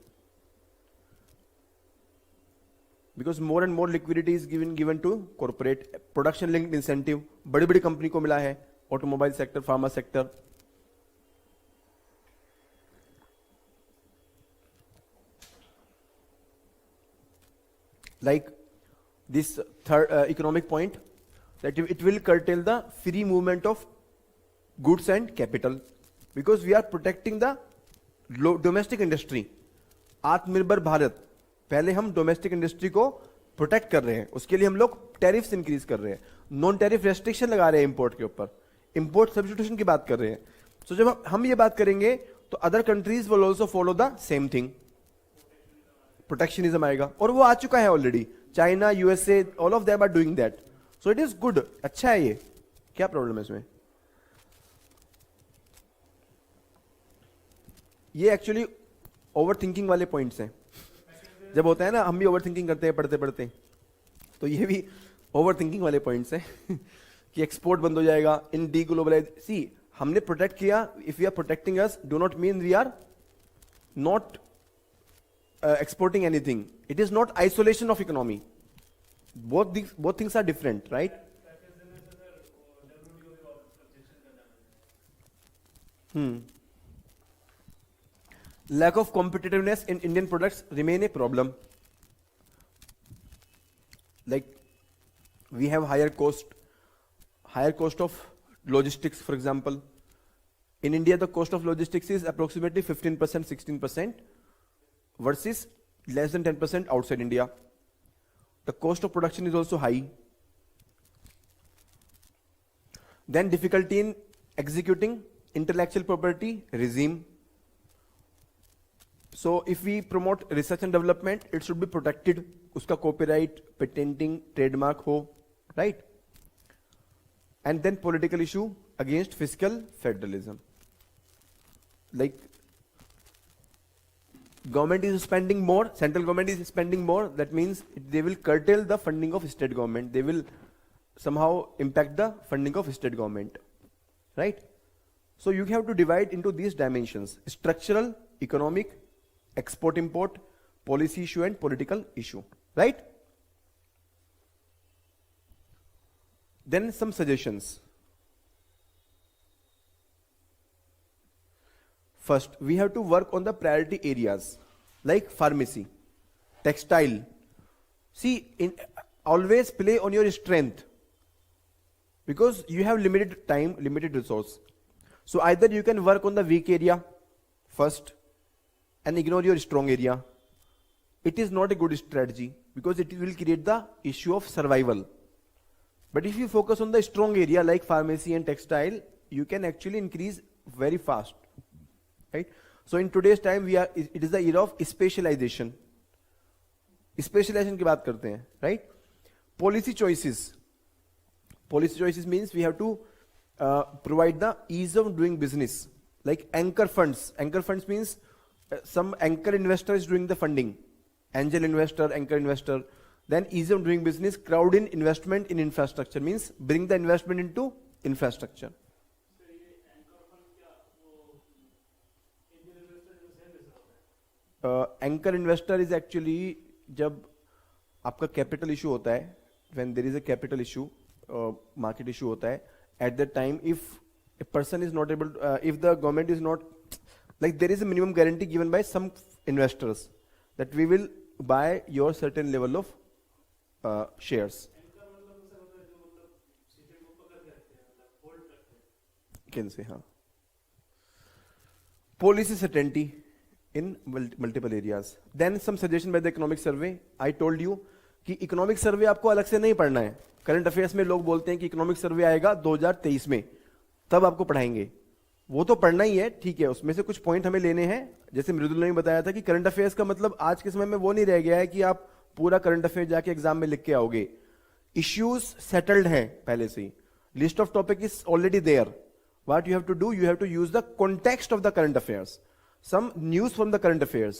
Because more and more liquidity is given to corporate, production linked incentive बड़ी बड़ी company को मिला है, automobile sector, pharma sector. Like this third economic point, that it will curtail the free movement of goods and capital, because we are protecting the domestic industry. आत्मनिर्भर भारत, पहले हम domestic industry को protect कर रहे हैं, उसके लिए हम लोग टैरिफ्स इंक्रीज कर रहे हैं, नॉन टैरिफ रेस्ट्रिक्शन लगा रहे हैं इंपोर्ट के ऊपर, इंपोर्ट सब्स्टिट्यूशन की बात कर रहे हैं। सो जब हम ये बात करेंगे तो other countries will also follow the same thing, protectionism आएगा, और वो आ चुका है already. China, USA, all of them are doing that. So it is good, अच्छा है ये, क्या प्रॉब्लम है इसमें? ये एक्चुअली ओवर थिंकिंग वाले पॉइंट्स हैं। जब होता है ना, हम भी ओवर थिंकिंग करते हैं पढ़ते पढ़ते, तो ये भी ओवर थिंकिंग वाले पॉइंट्स हैं कि एक्सपोर्ट बंद हो जाएगा इन डी ग्लोबलाइज। सी, हमने प्रोटेक्ट किया, if you are protecting us, do not mean we are not exporting anything. It is not isolation of economy. Both things are different, right? Lack of competitiveness in Indian products remain a problem. like we have higher cost of logistics, for example. In India, the cost of logistics is approximately 15%, 16% versus less than 10% outside India. The cost of production is also high. Then difficulty in executing intellectual property regime. So if we promote research and development, it should be protected. Uska copyright, patenting, trademark ho, right? And then political issue against fiscal federalism. Like government is spending more, central government is spending more, that means they will curtail the funding of state government. They will somehow impact the funding of state government, right? So you have to divide into these dimensions: structural, economic, export import, policy issue and political issue, right? Then some suggestions. First, we have to work on the priority areas like pharmacy, textile. See, always play on your strength because you have limited time, limited resource. So either you can work on the weak area first and ignore your strong area. It is not a good strategy because it will create the issue of survival. But if you focus on the strong area like pharmacy and textile, you can actually increase very fast. Right? So in today's time, it is the era of specialization. Specialization की बात करते हैं, right? Policy choices. Policy choices means we have to provide the ease of doing business. Like anchor funds. Anchor funds means some anchor investor is doing the funding. Angel investor, anchor investor. Then ease of doing business, crowd in investment in infrastructure means bring the investment into infrastructure. Anchor investor is actually जब आपका capital issue होता है, when there is a capital issue, market issue होता है, at that time if a person is not able to, if the government is not, like there is a minimum guarantee given by some investors that we will buy your certain level of shares. Can say हाँ. Policy certainty in multiple areas. Then some suggestion by the economic survey. I told you कि economic survey आपको अलग से नहीं पढ़ना है. Current affairs में लोग बोलते हैं कि economic survey आएगा 2023 में, तब आपको पढ़ाएंगे. वो तो पढ़ना ही है, ठीक है. उसमें से कुछ पॉइंट हमें लेने हैं. जैसे मृदुल ने बताया था कि करंट अफेयर्स का मतलब आज के समय में वो नहीं रह गया है कि आप पूरा करंट अफेयर जाके एग्जाम में लिख के आओगे. इश्यूज सेटल्ड हैं पहले से ही. List of topic is already there. What you have to do, you have to use the context of the current affairs, some news from the current affairs,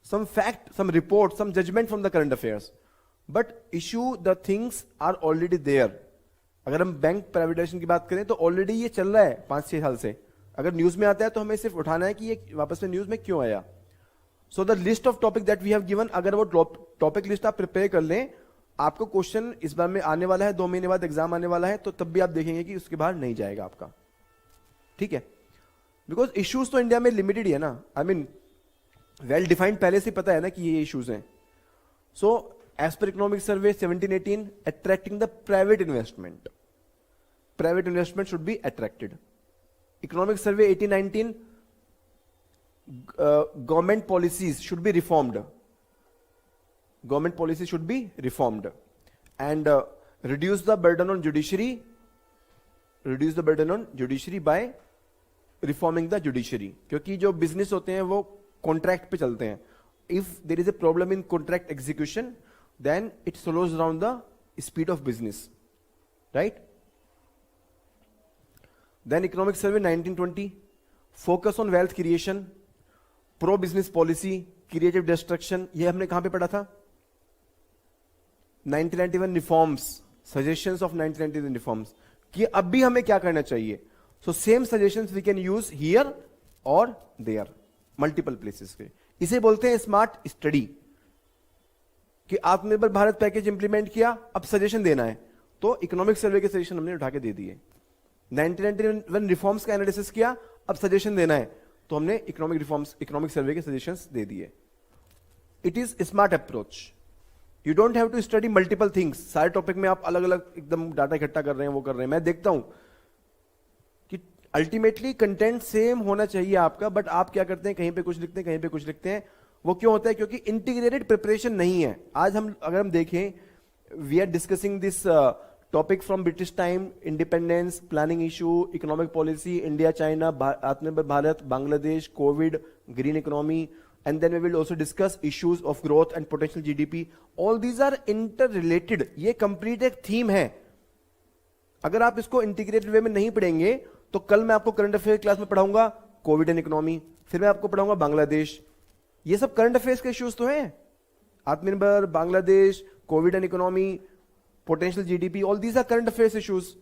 some fact, some report, some judgment from the current affairs. But issue, the things are already there. अगर हम bank privatisation की बात करें तो already ये चल रहा है 5-6 साल से. अगर न्यूज में आता है तो हमें सिर्फ उठाना है कि ये वापस में न्यूज में क्यों आया. So the list of topic that we have given, अगर वो टॉपिक लिस्ट आप प्रिपेयर कर लें, आपको क्वेश्चन इस बार में आने वाला है, 2 महीने बाद एग्जाम आने वाला है, तो तब भी आप देखेंगे कि उसके बाहर नहीं जाएगा आपका. ठीक है, बिकॉज इश्यूज तो इंडिया में लिमिटेड ही है ना. आई मीन वेल डिफाइंड पहले से पता है ना कि ये इश्यूज हैं. So as per economic survey 17-18, attracting the private investment. Private investment should be attracted. Economic survey 18-19, government policies should be reformed. Government policy should be reformed and reduce the burden on judiciary. Reduce the burden on judiciary by reforming the judiciary. क्योंकि जो business होते हैं वो contract पे चलते हैं. If there is a problem in contract execution, then it slows down the speed of business, right. Then economic survey 19-20, focus on wealth creation, pro business policy, creative destruction. ये हमने कहां पे पढ़ा था? 1991 रिफॉर्म्स, सजेशंस ऑफ 1991 रिफॉर्म्स, कि अब भी हमें क्या करना चाहिए. So same suggestions we can use here or there, multiple places पे. इसे बोलते हैं स्मार्ट स्टडी. कि आत्मनिर्भर भारत पैकेज इंप्लीमेंट किया, अब सजेशन देना है, तो इकोनॉमिक सर्वे के सजेशन हमने उठा के दे दिए. 1991 रिफॉर्म्स का एनालिसिस किया, अब सजेशन देना है, तो हमने इकोनॉमिक सर्वे के सजेशंस दे दिए. It is smart approach. You don't have to study multiple things, सारे टॉपिक में आप अलग अलग एकदम डाटा इकट्ठा कर रहे हैं, वो कर रहे हैं। मैं देखता हूं कि अल्टीमेटली कंटेंट सेम होना चाहिए आपका, बट आप क्या करते हैं, कहीं पे कुछ लिखते हैं, कहीं पे कुछ लिखते हैं। वो क्यों होता है? क्योंकि इंटीग्रेटेड प्रिपरेशन नहीं है। आज हम अगर हम देखें, we are discussing this topic from British time, independence, planning issue, economic policy, India China, आत्मनिर्भर Bharat, Bangladesh, Covid, green economy, and then we will also discuss issues of growth and potential GDP. All these are interrelated. ये complete एक theme है। अगर आप इसको integrated वे में नहीं पढ़ेंगे तो कल मैं आपको करंट अफेयर क्लास में पढ़ाऊंगा कोविड एंड इकोनॉमी, फिर मैं आपको पढ़ाऊंगा बांग्लादेश। ये सब करंट अफेयर्स के इश्यूज तो हैं, Aatmanirbhar, Bangladesh, COVID and economy, potential GDP, all these are current affairs issues,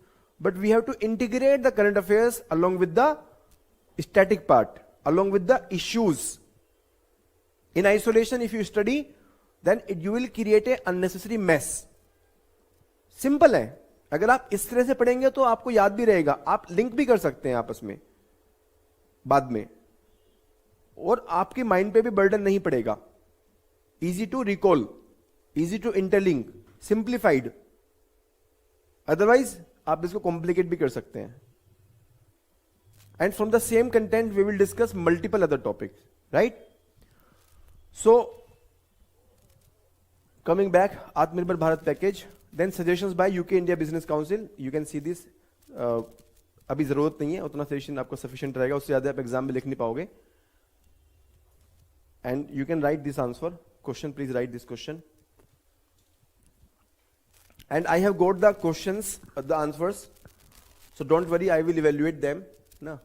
but we have to integrate the current affairs along with the static part, along with the issues. In isolation, if you study, then you will create a unnecessary mess. Simple है, अगर आप इस तरह से पढ़ेंगे तो आपको याद भी रहेगा, आप लिंक भी कर सकते हैं आपस में बाद में, और आपके माइंड पे भी बर्डन नहीं पड़ेगा। Easy to recall, easy to interlink, simplified. Otherwise आप इसको कॉम्प्लिकेट भी कर सकते हैं। And from the same content we will discuss multiple other topics, right? So, coming back, Atmanirbhar Bharat package, then suggestions by UK India Business Council, you can see this. अभी जरूरत नहीं है, उतना सजेशन आपको सफिशिएंट रहेगा, उससे ज्यादा आप एग्जाम में लिख नहीं पाओगे। And you can write this answer question, please right this question. And I have got the questions, the answers, so don't worry, I will evaluate them ना।